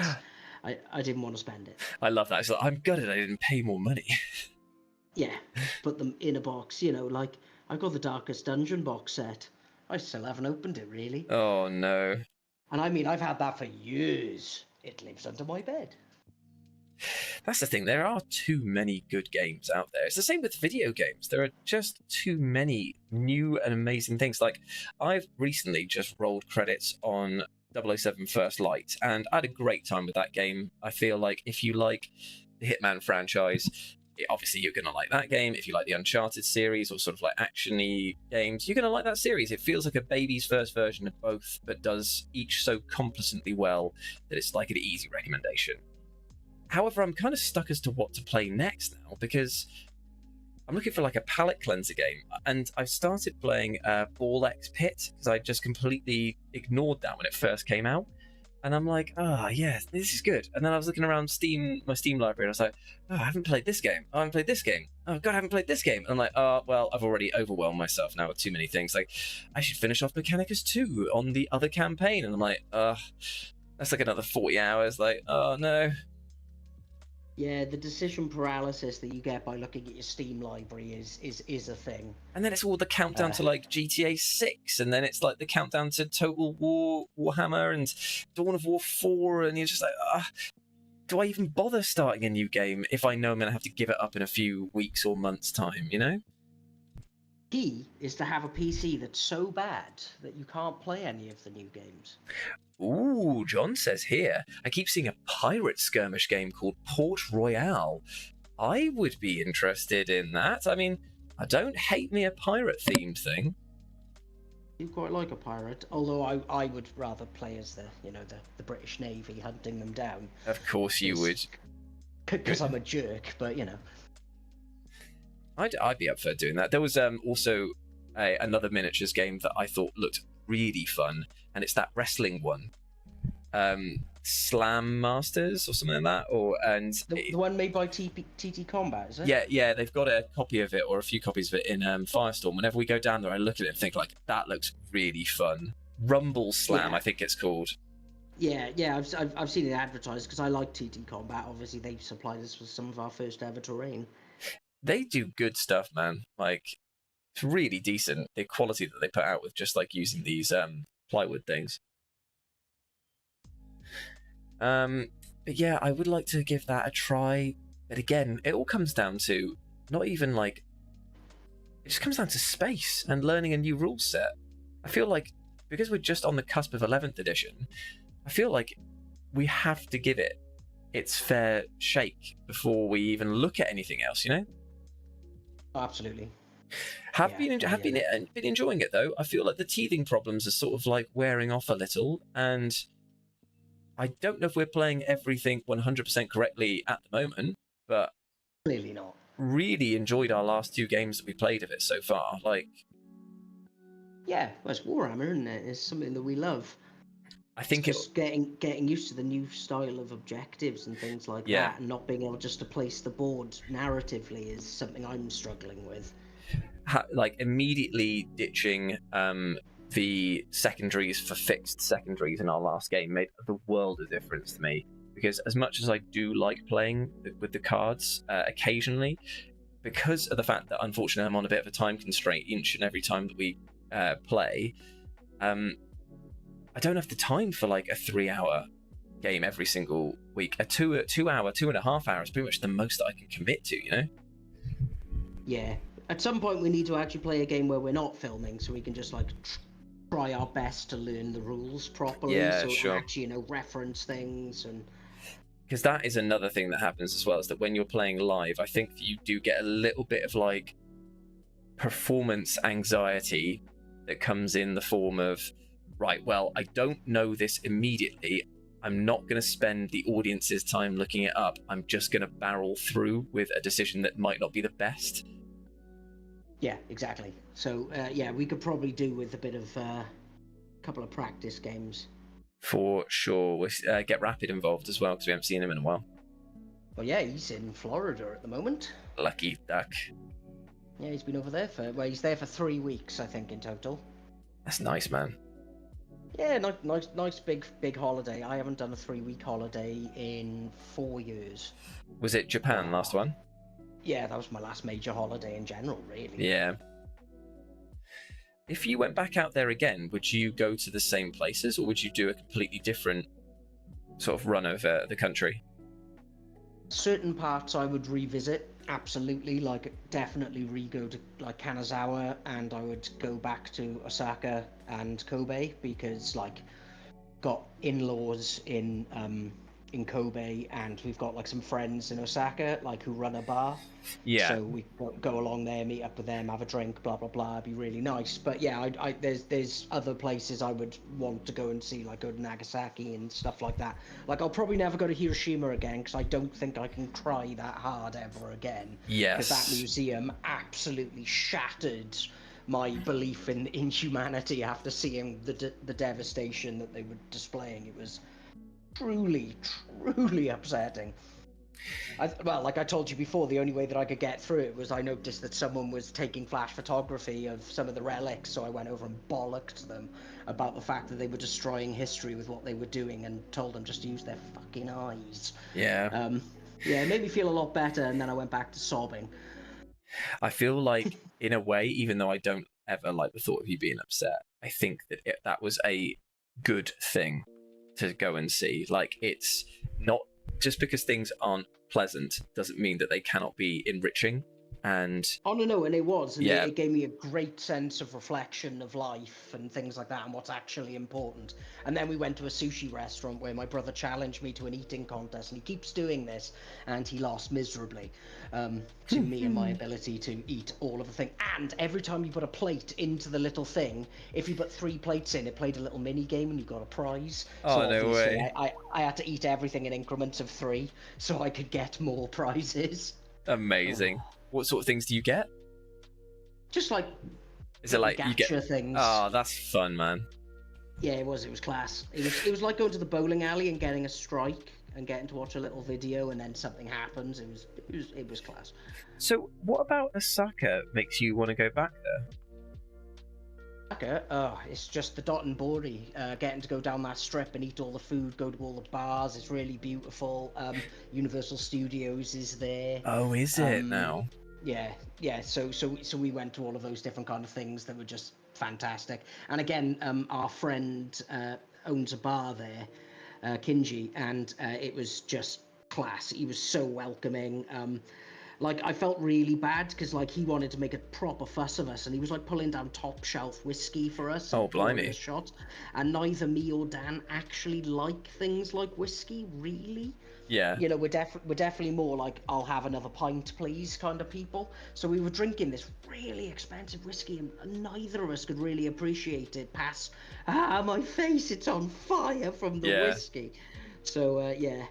I didn't want to spend it. I love that. It's like, I'm gutted I didn't pay more money. Yeah, put them in a box, you know, like I got the Darkest Dungeon box set. I still haven't opened it, really. Oh, no. And I mean, I've had that for years. It lives under my bed. That's the thing. There are too many good games out there. It's the same with video games. There are just too many new and amazing things. Like, I've recently just rolled credits on 007 First Light, and I had a great time with that game. I feel like if you like the Hitman franchise, obviously you're going to like that game. If you like the Uncharted series or sort of like action-y games, you're going to like that series. It feels like a baby's first version of both, but does each so complacently well that it's like an easy recommendation. However, I'm kind of stuck as to what to play next now, because I'm looking for like a palate cleanser game, and I've started playing Ball X Pit because I just completely ignored that when it first came out. And I'm like, yeah, this is good. And then I was looking around my Steam library, and I was like, I haven't played this game. I haven't played this game. Oh, God, I haven't played this game. And I'm like, well, I've already overwhelmed myself now with too many things. Like, I should finish off Mechanicus 2 on the other campaign. And I'm like, that's like another 40 hours. Like, oh, no. Yeah, the decision paralysis that you get by looking at your Steam library is a thing. And then it's all the countdown to like GTA 6, and then it's like the countdown to Total War, Warhammer, and Dawn of War 4, and you're just like, do I even bother starting a new game if I know I'm going to have to give it up in a few weeks or months' time, you know? Key is to have a PC that's so bad that you can't play any of the new games. Ooh, John says here, I keep seeing a pirate skirmish game called Port Royale. I would be interested in that. I mean, I don't hate me a pirate-themed thing. You quite like a pirate, although I would rather play as the British Navy hunting them down. Of course you would. Because I'm a jerk, but you know. I'd be up for doing that. There was also another miniatures game that I thought looked really fun, and it's that wrestling one. Slam Masters or something like that, The one made by TT Combat, is it? yeah, they've got a copy of it or a few copies of it in Firestorm. Whenever we go down there, I look at it and think like that looks really fun. Rumble Slam, Yeah. I think it's called. Yeah, I've seen it advertised because I like TT Combat. Obviously, they supplied us with some of our first ever terrain. They do good stuff, man. Like, it's really decent, the quality that they put out with just like using these plywood things. But yeah, I would like to give that a try. But again, it all comes down to not even like, it just comes down to space and learning a new rule set. I feel like because we're just on the cusp of 11th edition, I feel like we have to give it its fair shake before we even look at anything else, you know? Oh, absolutely. Been enjoying it though. I feel like the teething problems are sort of like wearing off a little, and I don't know if we're playing everything 100% correctly at the moment, but clearly not. Really enjoyed our last 2 games that we played of it so far. Like, yeah, well, it's Warhammer, isn't it? It's something that we love. I think it's getting used to the new style of objectives and things like that, and not being able just to place the board narratively is something I'm struggling with. Like immediately ditching the secondaries for fixed secondaries in our last game made the world of difference to me, because as much as I do like playing with the cards occasionally, because of the fact that unfortunately I'm on a bit of a time constraint each and every time that we play, I don't have the time for like a 3-hour game every single week. A 2-hour, 2.5 hours, pretty much the most that I can commit to, you know? Yeah. At some point we need to actually play a game where we're not filming, so we can just like try our best to learn the rules properly. Yeah, so sure. Actually, reference things and. Because that is another thing that happens as well, is that when you're playing live, I think that you do get a little bit of like performance anxiety that comes in the form of, right, well, I don't know this immediately. I'm not going to spend the audience's time looking it up. I'm just going to barrel through with a decision that might not be the best. Yeah, exactly. So, yeah, we could probably do with a bit of a couple of practice games. For sure. We'll get Rapid involved as well, because we haven't seen him in a while. Well, yeah, he's in Florida at the moment. Lucky duck. Yeah, he's been over there he's there for 3 weeks, I think, in total. That's nice, man. Yeah, nice big holiday. I haven't done a 3-week holiday in 4 years. Was it Japan last one? Yeah, that was my last major holiday in general, really. Yeah. If you went back out there again, would you go to the same places, or would you do a completely different sort of run of the country? Certain parts I would revisit, absolutely. Like, definitely go to like Kanazawa, and I would go back to Osaka and Kobe, because like got in-laws in Kobe, and we've got like some friends in Osaka like who run a bar. Yeah. So we go along there, meet up with them, have a drink, blah blah blah. It'd be really nice. But yeah, there's other places I would want to go and see, like go to Nagasaki and stuff like that. Like I'll probably never go to Hiroshima again, because I don't think I can try that hard ever again. Yes. Because that museum absolutely shattered my belief in humanity after seeing the devastation that they were displaying. It was truly upsetting. Well, like I told you before, the only way that I could get through it was I noticed that someone was taking flash photography of some of the relics, so I went over and bollocked them about the fact that they were destroying history with what they were doing, and told them just to use their fucking eyes. Yeah. Yeah, it made me feel a lot better, and then I went back to sobbing. I feel like, in a way, even though I don't ever like the thought of you being upset, I think that that was a good thing to go and see. Like, it's not just because things aren't pleasant doesn't mean that they cannot be enriching. And no, and it was, and yeah, it gave me a great sense of reflection of life and things like that, and what's actually important. And then we went to a sushi restaurant where my brother challenged me to an eating contest, and he keeps doing this, and he lost miserably to me and my ability to eat all of the thing. And every time you put a plate into the little thing, if you put 3 plates in, it played a little mini game and you got a prize. Oh, so no way. I had to eat everything in increments of 3 so I could get more prizes. Amazing. What sort of things do you get? Just like, is it like gacha you get things? Oh, that's fun, man. Yeah, it was class. It was like going to the bowling alley and getting a strike and getting to watch a little video, and then something happens. It was class. So, what about Osaka makes you want to go back there? Dakka, oh, it's just the Dotonbori, getting to go down that strip and eat all the food, go to all the bars. It's really beautiful. Universal Studios is there. Oh, is it now? Yeah, yeah. So we went to all of those different kind of things that were just fantastic. And again, our friend owns a bar there, Kinji, and it was just class. He was so welcoming. Like, I felt really bad because like he wanted to make a proper fuss of us, and he was like pulling down top shelf whiskey for us. Oh, and pouring blimey. us shots. And neither me or Dan actually like things like whiskey, really. Yeah. You know, we're definitely more like, I'll have another pint, please, kind of people. So we were drinking this really expensive whiskey, and neither of us could really appreciate it past, my face, it's on fire from the whiskey. So, yeah.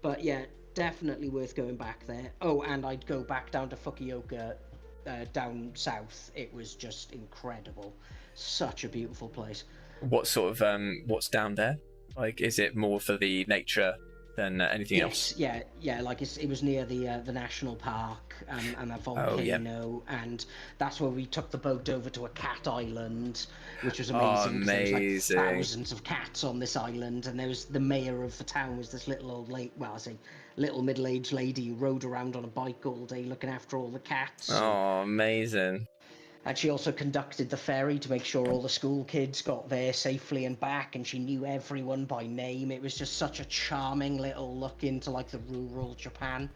But yeah, definitely worth going back there. Oh, and I'd go back down to Fukuoka, down south. It was just incredible. Such a beautiful place. What sort of what's down there? Like, is it more for the nature than anything else? Yeah. Like it was near the national park and a volcano, and that's where we took the boat over to a cat island, which was amazing. Oh, 'Cause there was, like, amazing. thousands of cats on this island, and there was the mayor of the town was this little old little middle-aged lady who rode around on a bike all day looking after all the cats. Oh, amazing. And she also conducted the ferry to make sure all the school kids got there safely and back, and she knew everyone by name. It was just such a charming little look into like the rural Japan.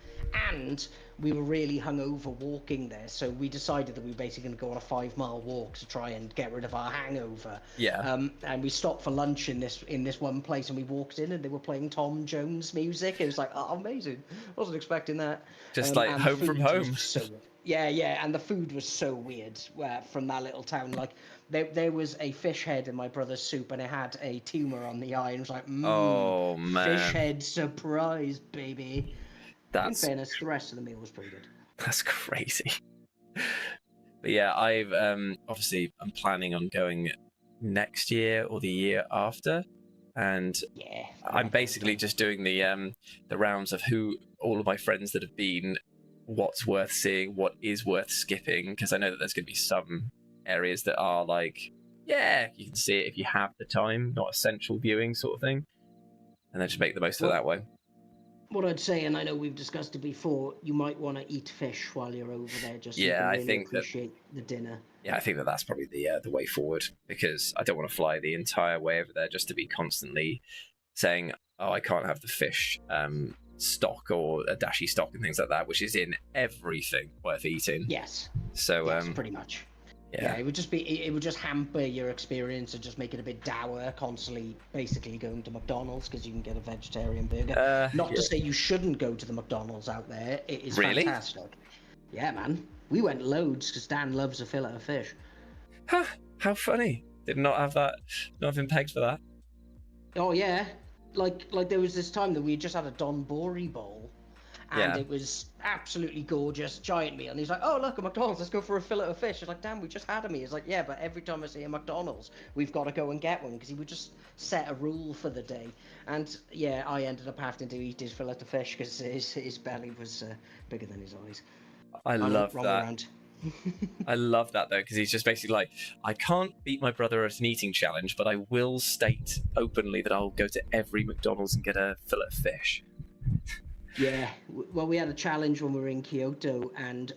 And we were really hungover walking there, so we decided that we were basically going to go on a 5-mile walk to try and get rid of our hangover. Yeah. And we stopped for lunch in this one place, and we walked in, and they were playing Tom Jones music. It was like, oh, amazing. Wasn't expecting that. Just like home from home. Yeah, and the food was so weird from that little town. Like, there was a fish head in my brother's soup, and it had a tumor on the eye, and it was like, oh man, fish head surprise, baby. In fairness, the rest of the meal was pretty good. That's crazy. But yeah, obviously I'm planning on going next year or the year after, and yeah, I'm basically just doing the rounds of all of my friends that have been, what's worth seeing, what is worth skipping, because I know that there's going to be some areas that are like, yeah, you can see it if you have the time, not essential viewing sort of thing, and then just make the most of that way. What I'd say, and I know we've discussed it before, you might want to eat fish while you're over there, just so you can really appreciate the dinner. Yeah, I think that's probably the way forward, because I don't want to fly the entire way over there just to be constantly saying, oh, I can't have the fish stock or a dashi stock and things like that, which is in everything worth eating. Yes. So yes, pretty much. Yeah, it would just hamper your experience and just make it a bit dour, constantly basically going to McDonald's because you can get a vegetarian burger. Not to say you shouldn't go to the McDonald's out there. It is fantastic. Yeah, man. We went loads because Dan loves a fillet of fish. Huh, how funny. Did not have been pegged for that. Oh yeah. Like there was this time that we just had a Donbori bowl, and it was absolutely gorgeous, giant meal. And he's like, "Oh look, a McDonald's, let's go for a fillet of fish." I was like, "Damn, we just had a meal." He's like, "Yeah, but every time I see a McDonald's, we've got to go and get one," because he would just set a rule for the day. And yeah, I ended up having to eat his fillet of fish because his belly was bigger than his eyes. I love that. I love that though, because he's just basically like, I can't beat my brother at an eating challenge, but I will state openly that I'll go to every McDonald's and get a fillet of fish. Yeah, well, we had a challenge when we were in Kyoto, and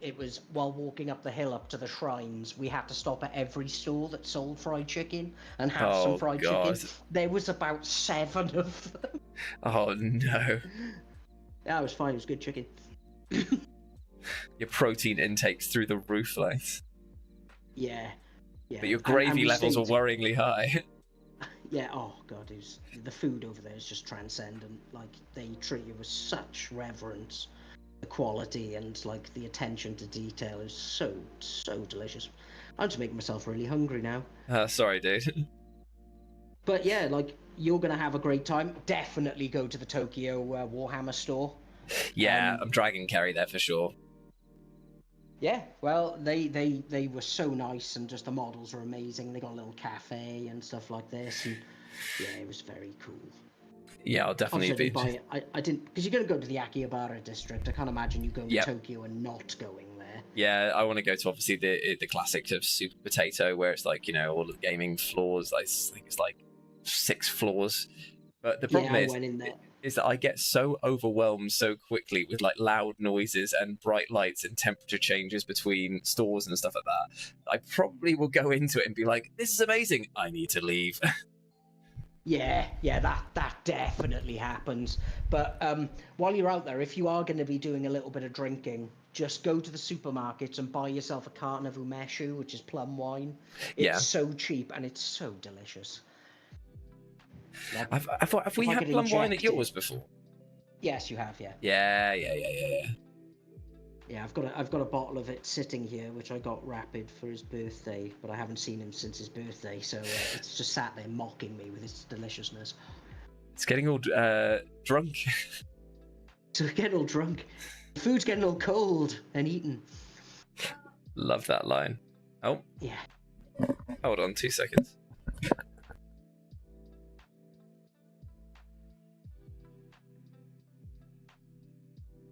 it was while walking up the hill up to the shrines, we had to stop at every store that sold fried chicken and have some fried chicken. There was about 7 of them. Oh no. Yeah, it was fine. It was good chicken. Your protein intake's through the roof, like. Yeah. But your gravy levels are worryingly high. Yeah, oh god, the food over there is just transcendent. Like, they treat you with such reverence. The quality and like the attention to detail is so delicious. I'm just making myself really hungry now. Sorry, dude. But yeah, like, you're gonna have a great time. Definitely go to the Tokyo Warhammer store. Yeah, I'm dragging Kerry there for sure. Yeah, well, they were so nice, and just the models were amazing. They got a little cafe and stuff like this, and yeah, it was very cool. Yeah, I'll definitely Obviously, I be. didn't buy it. I didn't, because you're going to go to the Akihabara district. I can't imagine you going to Yep. Tokyo and not going there. Yeah, I want to go to obviously the classic of Super Potato, where it's like, you know, all of the gaming floors. I think it's like 6 floors. But the problem Yeah, I went in there. is that I get so overwhelmed so quickly with like loud noises and bright lights and temperature changes between stores and stuff like that. I probably will go into it and be like, "This is amazing. I need to leave." Yeah, that definitely happens. But while you're out there, if you are going to be doing a little bit of drinking, just go to the supermarkets and buy yourself a carton of umeshu, which is plum wine. It's Yeah. so cheap and it's so delicious. Like, have we had plum wine at yours before? Yes, you have. Yeah. Yeah. Yeah, I've got a bottle of it sitting here, which I got Rapid for his birthday, but I haven't seen him since his birthday, so it's just sat there mocking me with its deliciousness. It's getting all drunk. So getting all drunk. The food's getting all cold and eaten. Love that line. Oh. Yeah. Hold on 2 seconds.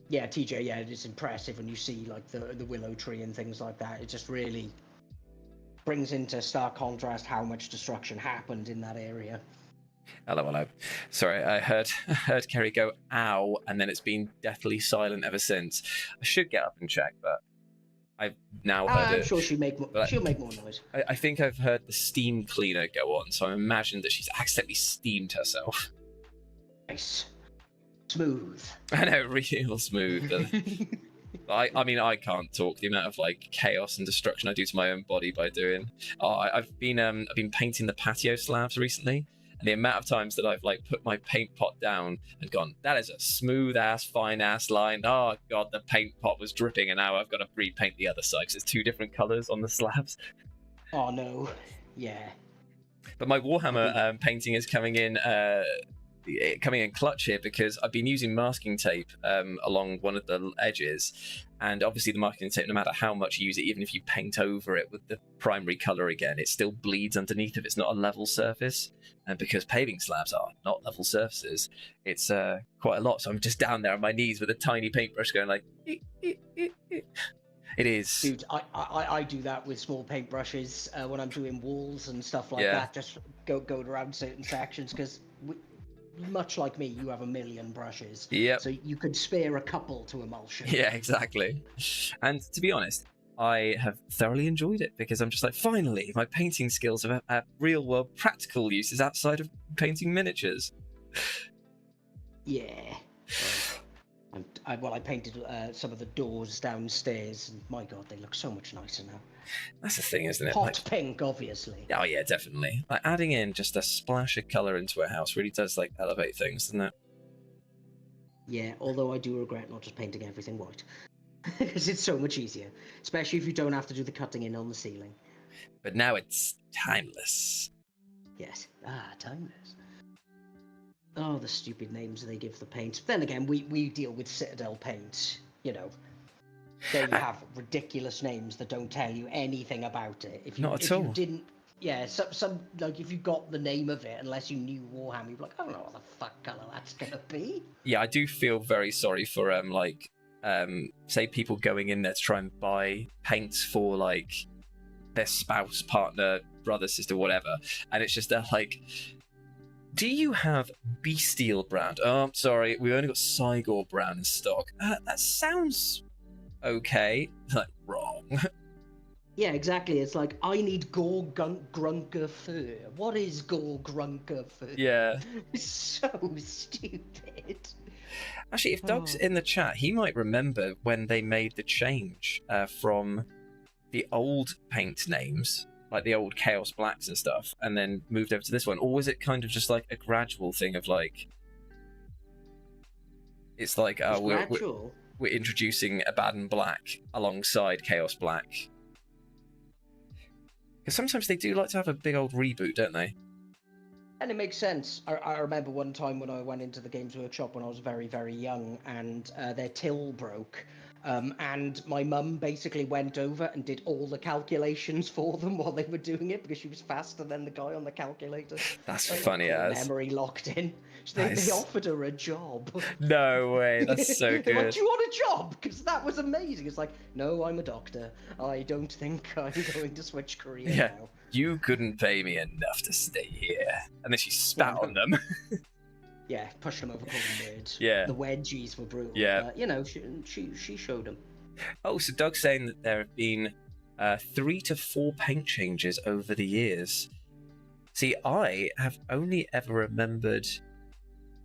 Yeah, TJ, yeah, it's impressive when you see like the willow tree and things like that. It just really brings into stark contrast how much destruction happened in that area. Hello. Sorry, I heard Kerry go ow, and then it's been deathly silent ever since. I should get up and check, but I've now heard it. I'm sure she'll make more noise. I think I've heard the steam cleaner go on, so I imagine that she's accidentally steamed herself. Nice. Smooth. I know, real smooth. I mean, I can't talk. The amount of like chaos and destruction I do to my own body by doing. I've been painting the patio slabs recently, and the amount of times that I've like put my paint pot down and gone, that is a smooth ass, fine ass line. Oh god, the paint pot was dripping, and now I've got to repaint the other side because it's 2 different colors on the slabs. Oh no, yeah. But my Warhammer painting is coming in clutch here, because I've been using masking tape along one of the edges, and obviously the masking tape, no matter how much you use it, even if you paint over it with the primary color again, it still bleeds underneath if it's not a level surface. And because paving slabs are not level surfaces, it's quite a lot. So I'm just down there on my knees with a tiny paintbrush going like It is. Dude, I do that with small paintbrushes when I'm doing walls and stuff like that, just going around certain sections, because much like me, you have a million brushes. Yep. So you could spare a couple to emulsion. Yeah, exactly. And to be honest, I have thoroughly enjoyed it, because I'm just like, finally, my painting skills have real-world practical uses outside of painting miniatures. Yeah. I painted some of the doors downstairs, and my god, they look so much nicer now. That's the thing, isn't it? Hot pink, obviously. Oh yeah, definitely. Like adding in just a splash of colour into a house really does like elevate things, doesn't it? Yeah, although I do regret not just painting everything white, because it's so much easier, especially if you don't have to do the cutting in on the ceiling. But now it's timeless. Yes, timeless. Oh, the stupid names they give the paint. Then again, we deal with Citadel paint, you know. They have ridiculous names that don't tell you anything about it. If you didn't, yeah, some like if you got the name of it, unless you knew Warhammer, you'd be like, I don't know what the fuck colour that's gonna be. Yeah, I do feel very sorry for say people going in there to try and buy paints for like their spouse, partner, brother, sister, whatever, and it's just like, do you have Bestial brand? Oh, I'm sorry, we only got Cygor brand in stock. That sounds okay. Like, wrong. Yeah, exactly. It's like, I need Grunker fur. What is Grunker fur? Yeah. It's so stupid. Actually, if Doug's in the chat, he might remember when they made the change from the old paint names, like the old Chaos Blacks and stuff, and then moved over to this one. Or was it kind of just like a gradual thing of like, it's like, we're introducing Abaddon Black alongside Chaos Black? Because sometimes they do like to have a big old reboot, don't they? And it makes sense. I remember one time when I went into the Games Workshop when I was very, very young, and their till broke. And my mum basically went over and did all the calculations for them while they were doing it because she was faster than the guy on the calculator. That's Like, funny core as. memory locked in. They Nice. offered her a job. No way, that's so They're like, good. do you want a job? Because that was amazing. It's like, no, I'm a doctor. I don't think I'm going to switch career Yeah. now. You couldn't pay me enough to stay here. And then she spat on them. Yeah, pushed them over, called them words. Yeah. The wedgies were brutal. Yeah. But, you know, she showed them. Oh, so Doug's saying that there have been 3 to 4 paint changes over the years. See, I have only ever remembered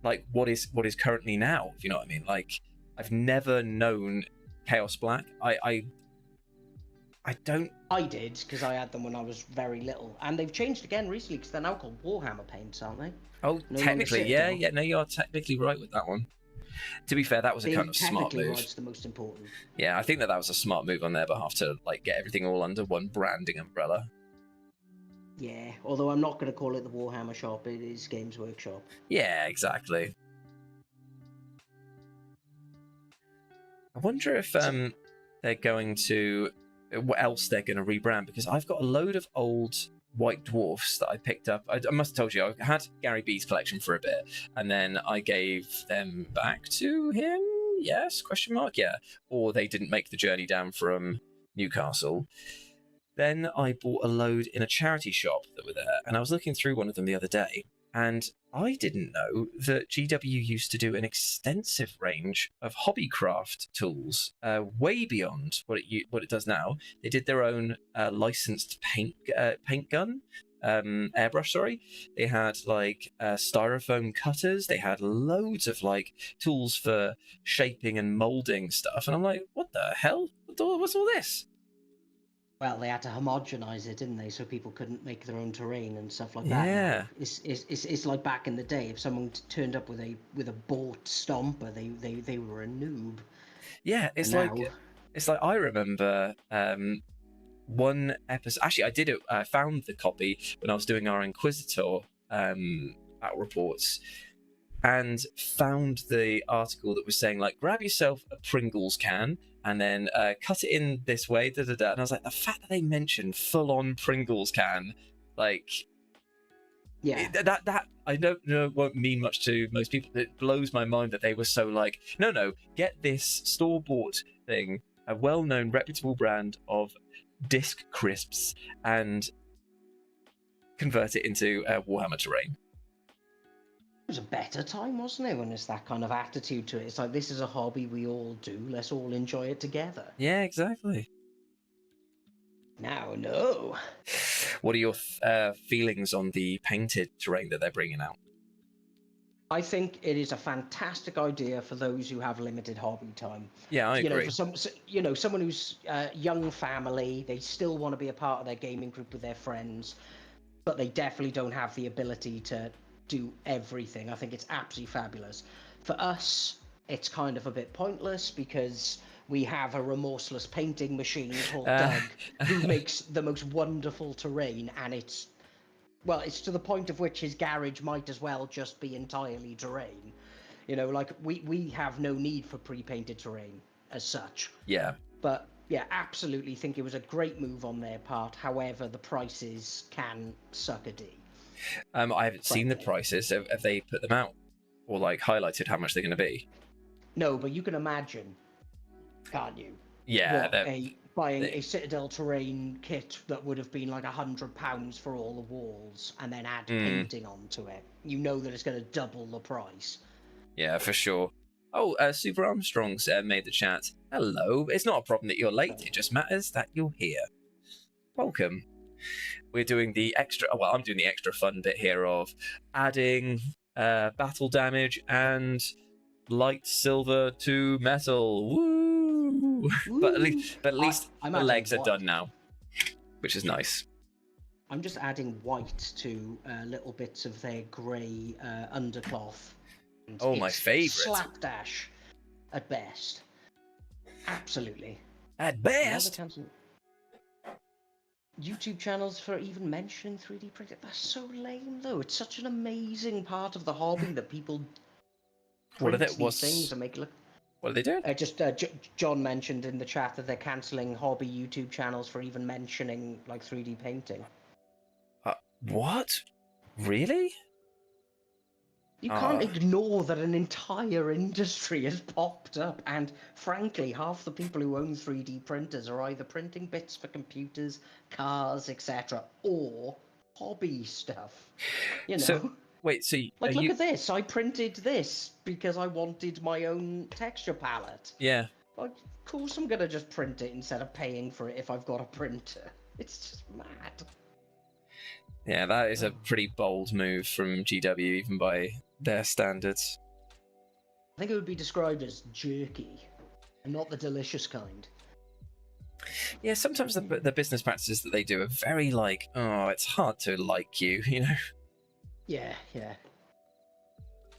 like what is currently now, if you know what I mean. Like, I've never known Chaos Black. I don't. I did, because I had them when I was very little. And they've changed again recently, because they're now called Warhammer paints, aren't they? Oh, No technically, longer yeah, Citadel. yeah. No, you are technically right with that one. To be fair, that was a kind of smart Technically, move. right's the most important. Yeah, I think that was a smart move on their behalf to like get everything all under one branding umbrella. Yeah, although I'm not going to call it the Warhammer shop, it is Games Workshop. Yeah, exactly. I wonder if they're going to what else they're going to rebrand, because I've got a load of old white dwarfs that I picked up. I must have told you I had Gary B's collection for a bit, and then I gave them back to him. Yes? Question mark? Yeah. Or they didn't make the journey down from Newcastle. Then I bought a load in a charity shop that were there, and I was looking through one of them the other day, and I didn't know that GW used to do an extensive range of hobbycraft tools, way beyond what it does now. They did their own licensed paint gun, airbrush. Sorry, they had like styrofoam cutters. They had loads of like tools for shaping and molding stuff, and I'm like, what the hell? What's all this? Well, they had to homogenize it, didn't they? So people couldn't make their own terrain and stuff like Yeah. that. It's like back in the day. If someone turned up with a bought stomper, they were a noob. Yeah, it's And like now- I remember one episode. Actually, I did it. I found the copy when I was doing our Inquisitor battle reports, and found the article that was saying like, grab yourself a Pringles can and then cut it in this way, da da da. And I was like, the fact that they mentioned full-on Pringles can, like, yeah, that I don't know won't mean much to most people. It blows my mind that they were so like, no, get this store-bought thing, a well-known reputable brand of disc crisps, and convert it into Warhammer terrain. it was a better time, wasn't it? When it's that kind of attitude to it. It's like, this is a hobby we all do. Let's all enjoy it together. Yeah, exactly. Now, no. What are your feelings on the painted terrain that they're bringing out? I think it is a fantastic idea for those who have limited hobby time. Yeah, I agree. For someone who's young family, they still want to be a part of their gaming group with their friends, but they definitely don't have the ability to do everything. I think it's absolutely fabulous. For us, it's kind of a bit pointless because we have a remorseless painting machine called Doug, who makes the most wonderful terrain, and it's to the point of which his garage might as well just be entirely terrain. You know, like we have no need for pre-painted terrain as such. Yeah. But yeah, absolutely think it was a great move on their part. However, the prices can suck a D. I haven't seen the prices. Have they put them out or like highlighted how much they're going to be? No, but you can imagine, can't you? Yeah, Buying a Citadel terrain kit that would have been like £100 for all the walls, and then add painting onto it. You know that it's going to double the price. Yeah, for sure. Oh, Super Armstrong's made the chat. Hello. It's not a problem that you're late. It just matters that you're here. Welcome. We're doing the extra. Well, I'm doing the extra fun bit here of adding battle damage and light silver to metal. Woo! But at least the legs are done now, which is nice. I'm just adding white to little bits of their grey undercloth. Oh, my favourite. Slapdash at best. Absolutely. At best. YouTube channels for even mentioning 3D printing. That's so lame, though. It's such an amazing part of the hobby that people print these things and make it look. What are they doing? John mentioned in the chat that they're cancelling hobby YouTube channels for even mentioning like 3D painting. What? Really? You can't ignore that an entire industry has popped up, and frankly, half the people who own 3D printers are either printing bits for computers, cars, etc., or hobby stuff. You know? So, wait, so like, look at this. I printed this because I wanted my own texture palette. Yeah. Like, of course I'm gonna just print it instead of paying for it if I've got a printer. It's just mad. Yeah, that is a pretty bold move from GW, even by their standards. I think it would be described as jerky, and not the delicious kind. Yeah, sometimes the business practices that they do are very like, oh, it's hard to like you, you know? Yeah.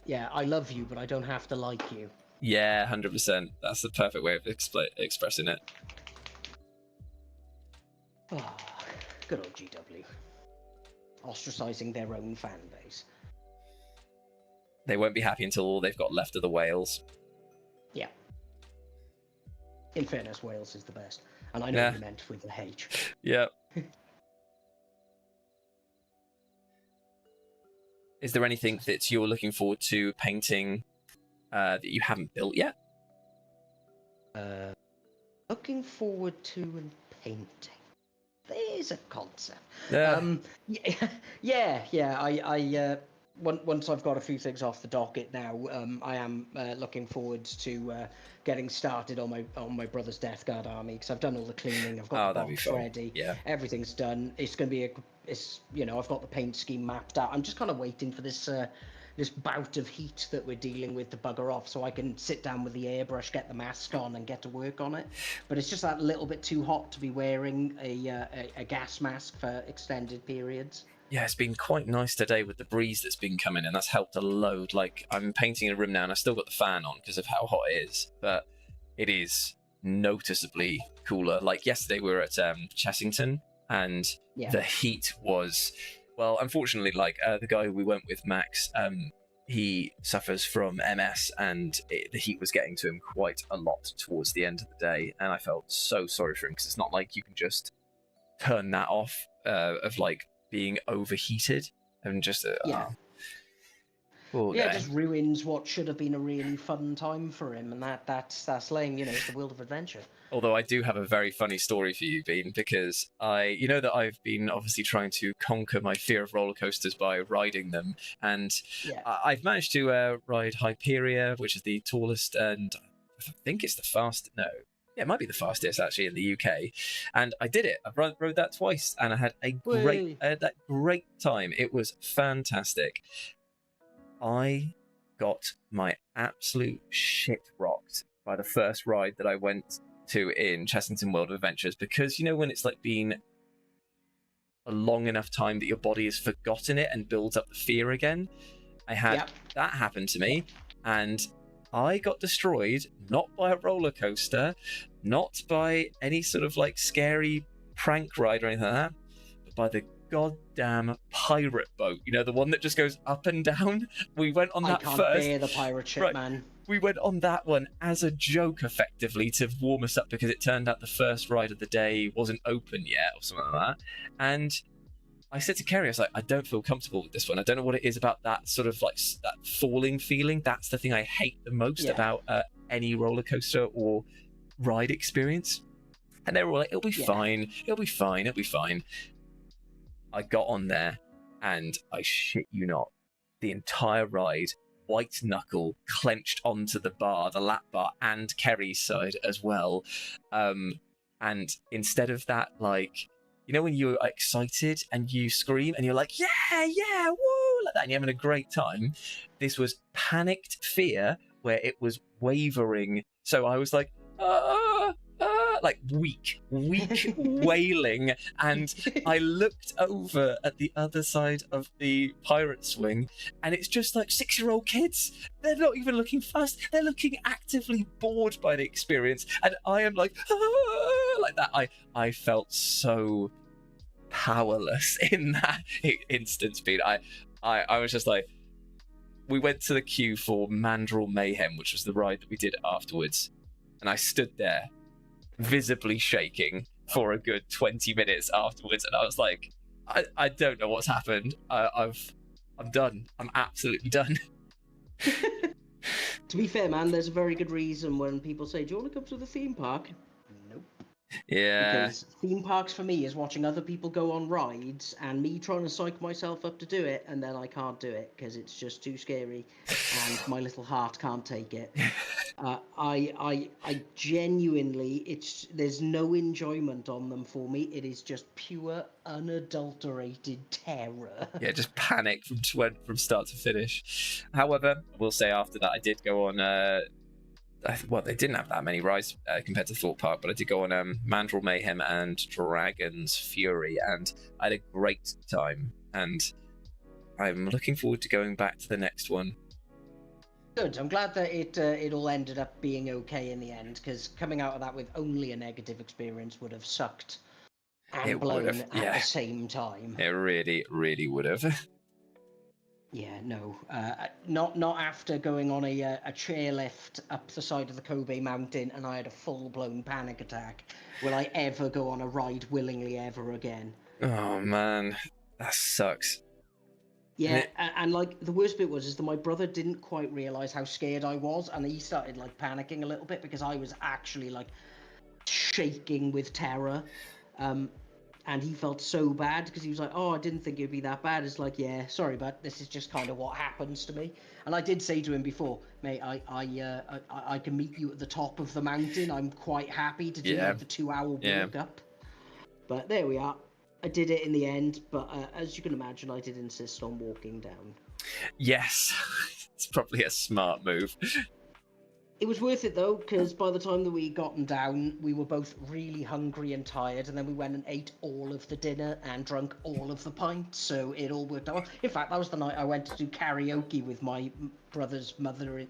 Yeah, I love you, but I don't have to like you. Yeah, 100%. That's the perfect way of expressing it. Oh, good old GW. Ostracizing their own fan base. They won't be happy until all they've got left are the whales. Yeah. In fairness, Wales is the best. And I know you meant with the H. Yeah. Is there anything that you're looking forward to painting that you haven't built yet? Looking forward to and painting. There's a concept. Yeah. Once I've got a few things off the docket now, I am looking forward to getting started on my brother's Death Guard army, because I've done all the cleaning. I've got the box ready. Yeah. Everything's done. It's going to be I've got the paint scheme mapped out. I'm just kind of waiting for this bout of heat that we're dealing with to bugger off, so I can sit down with the airbrush, get the mask on, and get to work on it. But it's just that little bit too hot to be wearing a gas mask for extended periods. Yeah, it's been quite nice today with the breeze that's been coming in. That's helped a load. Like, I'm painting a room now, and I've still got the fan on because of how hot it is, but it is noticeably cooler. Like, yesterday we were at Chessington, and the heat was... Well, unfortunately, like the guy we went with, Max, he suffers from MS, and the heat was getting to him quite a lot towards the end of the day, and I felt so sorry for him, because it's not like you can just turn that off of like being overheated and just it just ruins what should have been a really fun time for him, and that's laying, it's the world of adventure. Although I do have a very funny story for you, Bean, because that I've been obviously trying to conquer my fear of roller coasters by riding them, and I've managed to ride Hyperia, which is the tallest, and I think it's the fastest. No, yeah, it might be the fastest actually in the UK, and I did it. I rode that twice, and I had a great time. It was fantastic. I got my absolute shit rocked by the first ride that I went to in Chessington World of Adventures, because when it's like been a long enough time that your body has forgotten it and builds up the fear again. I had that happen to me, and I got destroyed, not by a roller coaster, not by any sort of like scary prank ride or anything like that, but by the goddamn pirate boat, the one that just goes up and down. We went on that first. I can't bear the pirate ship, man. We went on that one as a joke, effectively, to warm us up, because it turned out the first ride of the day wasn't open yet, or something like that. And I said to Kerry, I was like, I don't feel comfortable with this one. I don't know what it is about that sort of like that falling feeling. That's the thing I hate the most about any roller coaster or ride experience. And they were all like, it'll be fine. It'll be fine. It'll be fine. I got on there, and I shit you not, the entire ride, white knuckle, clenched onto the bar, the lap bar, and Kerry's side as well. And instead of that, like, when you're excited and you scream and you're like, yeah, woo, like that, and you're having a great time, this was panicked fear where it was wavering. So I was like, like weak wailing, and I looked over at the other side of the pirate swing, and it's just like 6-year-old kids. They're not even looking fast, they're looking actively bored by the experience, and I am like like that. I felt so powerless in that instance, Pete. I was just like, we went to the queue for Mandrill Mayhem, which was the ride that we did afterwards, and I stood there, visibly shaking for a good 20 minutes afterwards, and I was like, I don't know what's happened. I'm done. I'm absolutely done. To be fair, man, there's a very good reason when people say, "Do you want to come to the theme park?" Nope. Yeah. Because theme parks for me is watching other people go on rides and me trying to psych myself up to do it, and then I can't do it because it's just too scary, and my little heart can't take it. I genuinely, there's no enjoyment on them for me. It is just pure, unadulterated terror. Yeah, just panic from start to finish. However, I will say after that, I did go on. Well, they didn't have that many rides compared to Thorpe Park, but I did go on Mandrill Mayhem and Dragon's Fury, and I had a great time. And I'm looking forward to going back to the next one. Good. I'm glad that it all ended up being okay in the end, because coming out of that with only a negative experience would have sucked and blown at the same time. It really, really would have. Yeah, no, not after going on a chairlift up the side of the Kobe Mountain and I had a full-blown panic attack. Will I ever go on a ride willingly ever again? Oh man, that sucks. Yeah, and like the worst bit was that my brother didn't quite realize how scared I was, and he started like panicking a little bit because I was actually like shaking with terror. And he felt so bad because he was like, "Oh, I didn't think it'd be that bad." It's like, "Yeah, sorry, but this is just kind of what happens to me." And I did say to him before, "Mate, I can meet you at the top of the mountain. I'm quite happy to do like the 2-hour walk up." But there we are. I did it in the end, but as you can imagine, I did insist on walking down. Yes, it's probably a smart move. It was worth it though, because by the time that we gotten down, we were both really hungry and tired, and then we went and ate all of the dinner and drunk all of the pints, so it all worked out. In fact, that was the night I went to do karaoke with my brother's mother-in-law.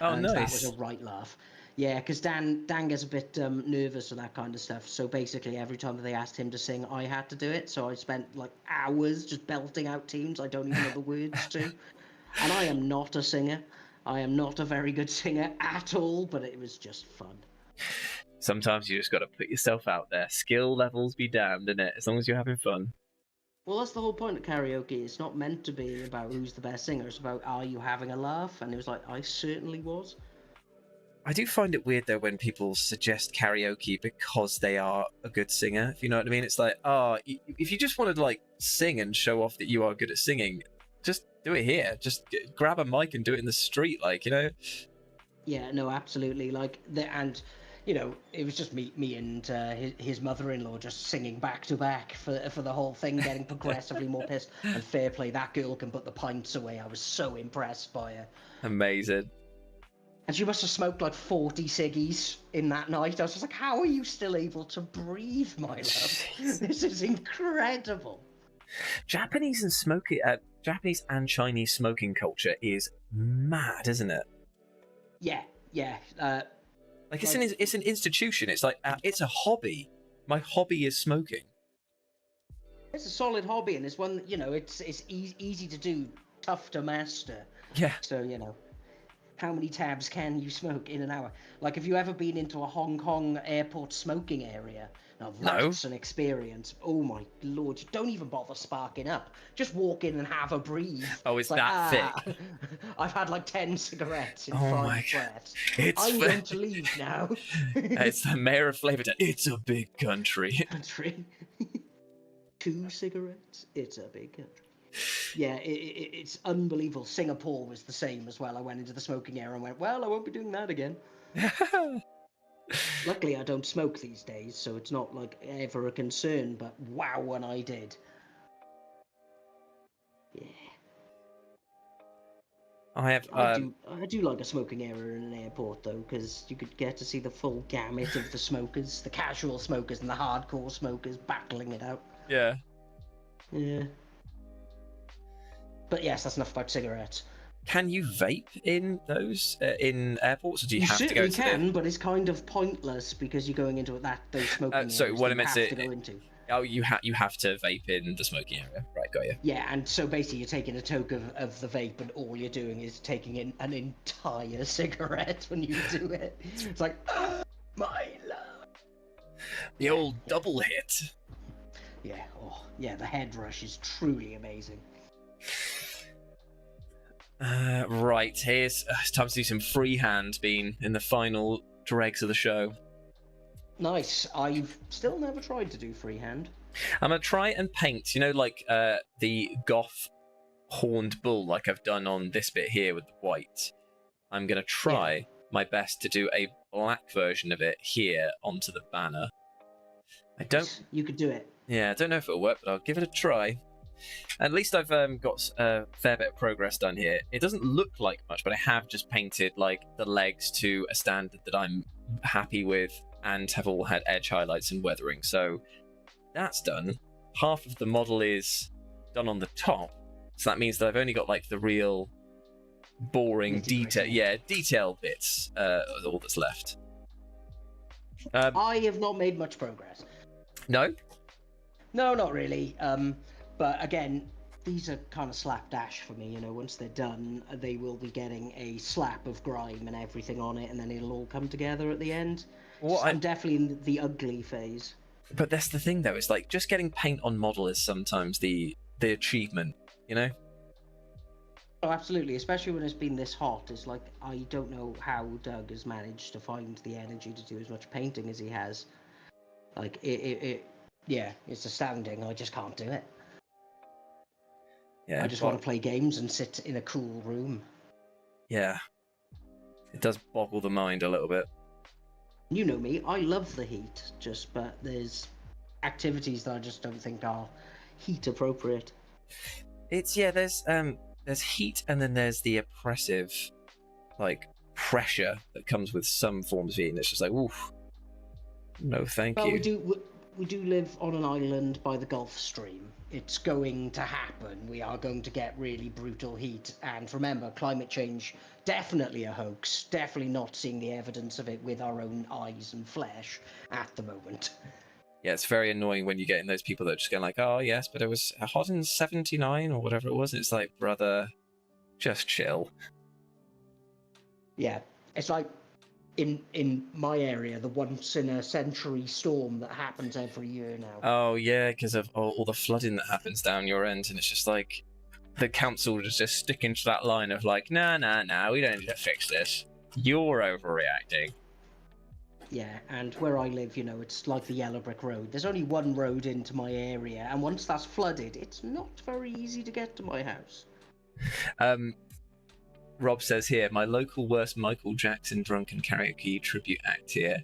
Oh, nice. That was a right laugh. Yeah, because Dan gets a bit nervous with that kind of stuff, so basically every time that they asked him to sing, I had to do it, so I spent like hours just belting out tunes I don't even know the words to. And I am not a singer. I am not a very good singer at all, but it was just fun. Sometimes you just got to put yourself out there. Skill levels be damned, innit? As long as you're having fun. Well, that's the whole point of karaoke. It's not meant to be about who's the best singer. It's about, are you having a laugh? And it was like, I certainly was. I do find it weird, though, when people suggest karaoke because they are a good singer. If you know what I mean? It's like, if you just wanted to, like, sing and show off that you are good at singing, just do it here. Just grab a mic and do it in the street, like, you know? Yeah, no, absolutely. Like, and, you know, it was just me and his mother-in-law just singing back to back for the whole thing, getting progressively more pissed. And fair play, that girl can put the pints away. I was so impressed by her. Amazing. And she must have smoked like 40 ciggies in that night. I was just like, how are you still able to breathe, my love? This is incredible. Japanese and Chinese smoking culture is mad, isn't it? Yeah. Like it's an institution. It's like it's a hobby. My hobby is smoking. It's a solid hobby, and it's one that, you know, it's easy to do, tough to master. Yeah. So, you know, how many tabs can you smoke in an hour? Like, have you ever been into a Hong Kong airport smoking area? Now, that's an experience. Oh my lord, you don't even bother sparking up. Just walk in and have a breathe. Oh, it's like, that thick. I've had like 10 cigarettes in 5 breaths. I'm going to leave now. It's the mayor of Flavortown. It's a big country. 2 cigarettes, it's a big country. Yeah, it's unbelievable. Singapore was the same as well. I went into the smoking area and went, well, I won't be doing that again. Luckily, I don't smoke these days, so it's not like ever a concern, but wow, when I did. Yeah. I do like a smoking area in an airport, though, because you could get to see the full gamut of the smokers, the casual smokers and the hardcore smokers battling it out. Yeah. Yeah. But yes, that's enough about cigarettes. Can you vape in those in airports, or do you have to go to? You certainly can, but it's kind of pointless because you're going into those smoking areas. So what I meant to go into. Oh, you have to vape in the smoking area, right? got you. Yeah, and so basically you're taking a toke of the vape, and all you're doing is taking in an entire cigarette when you do it. It's like, oh, my love. The old double hit. Yeah, oh, yeah, the head rush is truly amazing. Right, it's time to do some freehand, being in the final dregs of the show. Nice. I've still never tried to do freehand. I'm going to try and paint, like the goth horned bull, like I've done on this bit here with the white. I'm going to try my best to do a black version of it here onto the banner. You could do it. Yeah, I don't know if it'll work, but I'll give it a try. At least I've got a fair bit of progress done here. It doesn't look like much, but I have just painted like the legs to a standard that I'm happy with and have all had edge highlights and weathering. So that's done. Half of the model is done on the top. So that means that I've only got like the real boring detail bits, all that's left. I have not made much progress. No? No, not really. But again, these are kind of slapdash for me. Once they're done, they will be getting a slap of grime and everything on it, and then it'll all come together at the end. I'm definitely in the ugly phase. But that's the thing, though. It's like just getting paint on model is sometimes the achievement, Oh, absolutely. Especially when it's been this hot. It's like, I don't know how Doug has managed to find the energy to do as much painting as he has. Like, it's astounding. I just can't do it. Yeah, I just want to play games and sit in a cool room. Yeah. It does boggle the mind a little bit. You know me, I love the heat, but there's activities that I just don't think are heat appropriate. There's heat, and then there's the oppressive, like, pressure that comes with some forms of heat, and it's just like, oof. No, thank you. We do live on an island by the Gulf Stream. It's going to happen. We are going to get really brutal heat. And remember, climate change, definitely a hoax. Definitely not seeing the evidence of it with our own eyes and flesh at the moment. Yeah, it's very annoying when you get in those people that are just going like, oh, yes, but it was hot in 79 or whatever it was. And it's like, brother, just chill. Yeah, it's like in my area, the once-in-a-century storm that happens every year now. Oh, yeah, because of all the flooding that happens down your end. And it's just like the council is just sticking to that line of like, nah, we don't need to fix this. You're overreacting. Yeah, and where I live, it's like the yellow brick road. There's only one road into my area, and once that's flooded, it's not very easy to get to my house. Rob says here, my local worst Michael Jackson drunken karaoke tribute act here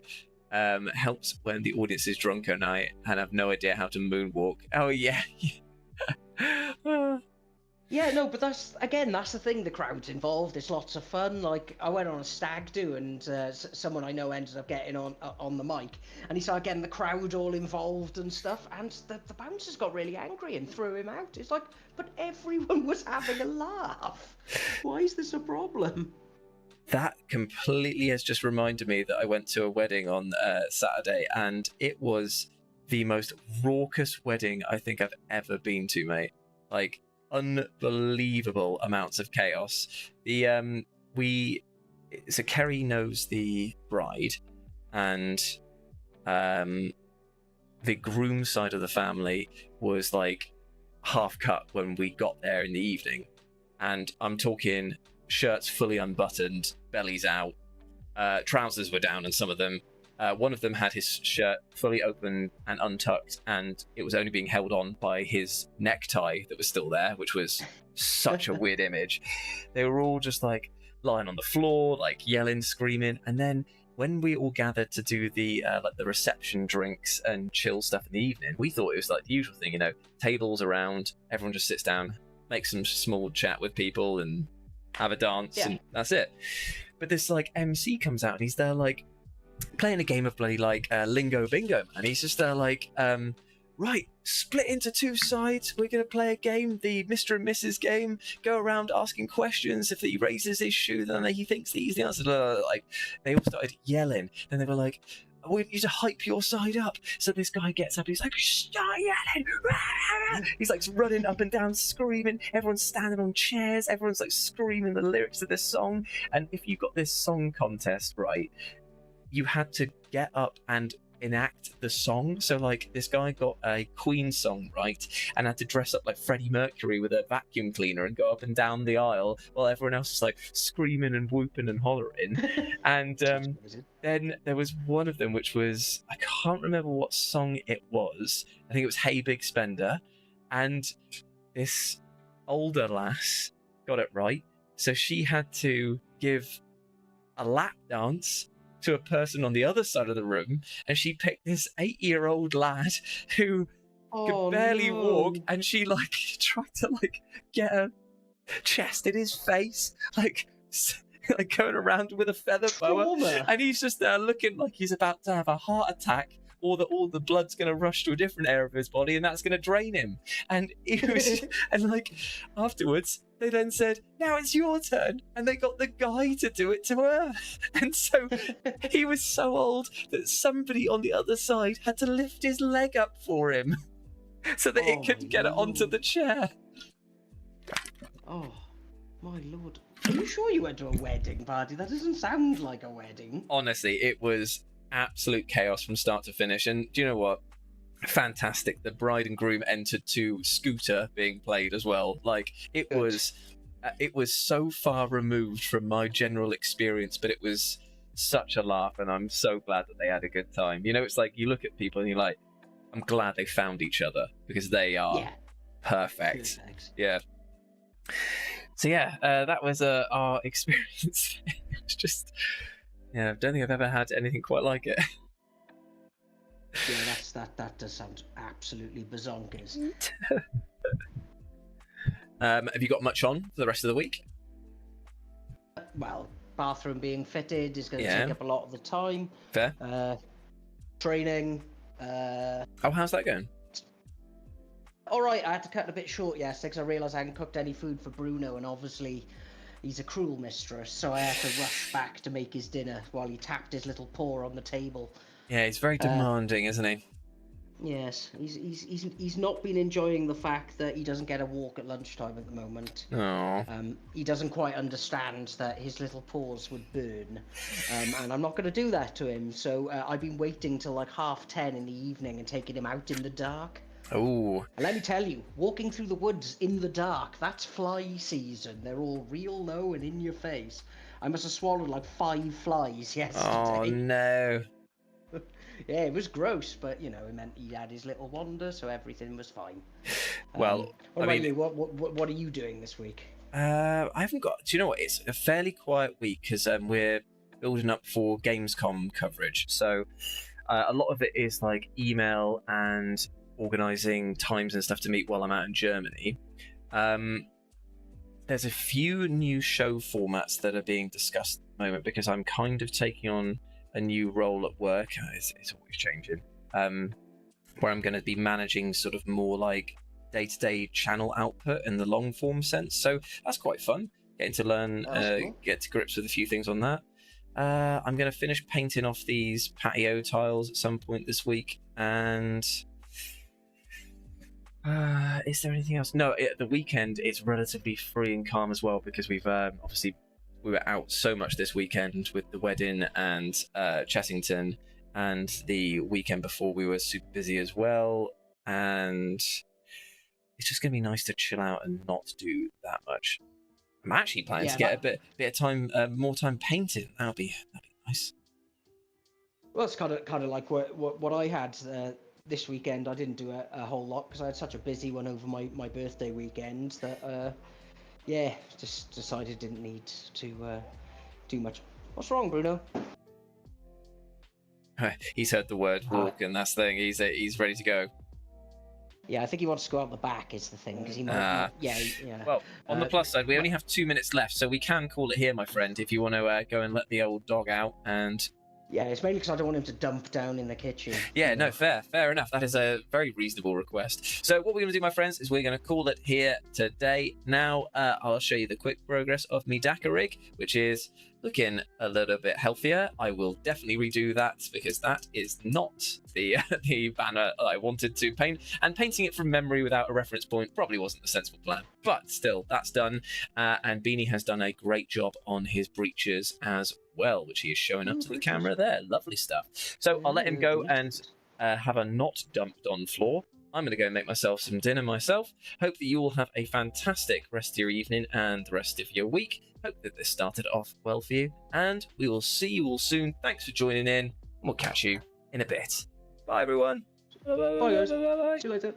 helps when the audience is drunk at night and have no idea how to moonwalk. Oh, yeah. Yeah, no, but that's the thing, the crowd's involved. It's lots of fun. Like, I went on a stag do, and someone I know ended up getting on the mic, and he started getting the crowd all involved and stuff, and the bouncers got really angry and threw him out. It's like, but everyone was having a laugh. Why is this a problem? That completely has just reminded me that I went to a wedding on Saturday, and it was the most raucous wedding I think I've ever been to, mate. Like, unbelievable amounts of chaos. So Kerry knows the bride, and the groom side of the family was like half cut when we got there in the evening, and I'm talking shirts fully unbuttoned, bellies out, trousers were down, and some of them one of them had his shirt fully open and untucked, and it was only being held on by his necktie that was still there, which was such a weird image. They were all just like lying on the floor, like yelling, screaming. And then when we all gathered to do the like the reception drinks and chill stuff in the evening, we thought it was like the usual thing, tables around, everyone just sits down, makes some small chat with people and have a dance, and that's it. But this like MC comes out, and he's there like playing a game of bloody like lingo bingo, man. He's just there like, right, split into two sides. We're going to play a game, the Mr. and Mrs. game. Go around asking questions. If he raises his shoe, then he thinks that he's the answer. Like, they all started yelling. Then they were like, want you to hype your side up. So this guy gets up, he's like, start yelling. He's like running up and down, screaming. Everyone's standing on chairs. Everyone's like screaming the lyrics of this song. And if you got this song contest right, you had to get up and enact the song. So like this guy got a Queen song right and had to dress up like Freddie Mercury with a vacuum cleaner and go up and down the aisle while everyone else was like screaming and whooping and hollering. And then there was one of them which was, I can't remember what song it was. I think it was Hey Big Spender, and this older lass got it right, so she had to give a lap dance to a person on the other side of the room, and she picked this 8-year-old lad who could barely walk, and she like tried to like get her chest in his face, like going around with a feather boa, and he's just there looking like he's about to have a heart attack, or that all the blood's going to rush to a different area of his body, and that's going to drain him. And it was, and like afterwards, they then said, now it's your turn. And they got the guy to do it to her. And so he was so old that somebody on the other side had to lift his leg up for him so that it could get it onto the chair. Oh, my lord. Are you sure you went to a wedding party? That doesn't sound like a wedding. Honestly, it was absolute chaos from start to finish. And do you know what? Fantastic. The bride and groom entered to Scooter being played as well. Like it was so far removed from my general experience, but it was such a laugh, and I'm so glad that they had a good time. You know, it's like you look at people and you're like, I'm glad they found each other, because they are perfect. Yeah. So yeah, that was our experience. It's just, I don't think I've ever had anything quite like it. Yeah, that does sound absolutely bazonkers. Have you got much on for the rest of the week? Well, bathroom being fitted is going to take up a lot of the time. Fair. Training. How's that going? All right, I had to cut it a bit short yesterday because I realised I hadn't cooked any food for Bruno, and obviously he's a cruel mistress, so I had to rush back to make his dinner while he tapped his little paw on the table. Yeah, he's very demanding, isn't he? Yes, he's not been enjoying the fact that he doesn't get a walk at lunchtime at the moment. Oh. He doesn't quite understand that his little paws would burn, and I'm not going to do that to him. So I've been waiting till like 10:30 in the evening and taking him out in the dark. Oh. And let me tell you, walking through the woods in the dark, that's fly season. They're all real low and in your face. I must have swallowed like 5 flies yesterday. Oh no. Yeah, it was gross, but you know, it meant he had his little wander, so everything was fine. Well, what about you? What are you doing this week? I haven't got. Do you know what? It's a fairly quiet week because we're building up for Gamescom coverage. So a lot of it is like email and organising times and stuff to meet while I'm out in Germany. There's a few new show formats that are being discussed at the moment because I'm kind of taking on a new role at work. It's always changing, where I'm going to be managing sort of more like day-to-day channel output in the long form sense, so that's quite fun, getting to learn, cool. Get to grips with a few things on that. I'm going to finish painting off these patio tiles at some point this week, and is there anything else? No, the weekend is relatively free and calm as well, because we've obviously we were out so much this weekend with the wedding and Chessington, and the weekend before we were super busy as well, and it's just going to be nice to chill out and not do that much. I'm actually planning to get a bit of time, more time painting. That'd be nice. Well, it's kind of like what I had this weekend. I didn't do a whole lot because I had such a busy one over my birthday weekend that just decided didn't need to do much. What's wrong, Bruno? He's heard the word walk, and that's the thing. He's ready to go. Yeah, I think he wants to go out the back is the thing, because he might. Yeah. Well, on the plus side, we only have 2 minutes left, so we can call it here, my friend. If you want to go and let the old dog out, and yeah, it's mainly because I don't want him to dump down in the kitchen. Yeah, no, fair enough. That is a very reasonable request. So what we're going to do, my friends, is we're going to call it here today. Now, I'll show you the quick progress of me Dakka rig, which is looking a little bit healthier. I will definitely redo that because that is not the the banner I wanted to paint, and painting it from memory without a reference point probably wasn't the sensible plan. But still, that's done, and Beanie has done a great job on his breeches as well, which he is showing up to the camera there. Lovely stuff. So I'll let him go and have a not dumped on floor. I'm going to go and make myself some dinner myself. Hope that you all have a fantastic rest of your evening and the rest of your week. Hope that this started off well for you, and we will see you all soon. Thanks for joining in, and we'll catch you in a bit. Bye, everyone. Bye, guys. See you later.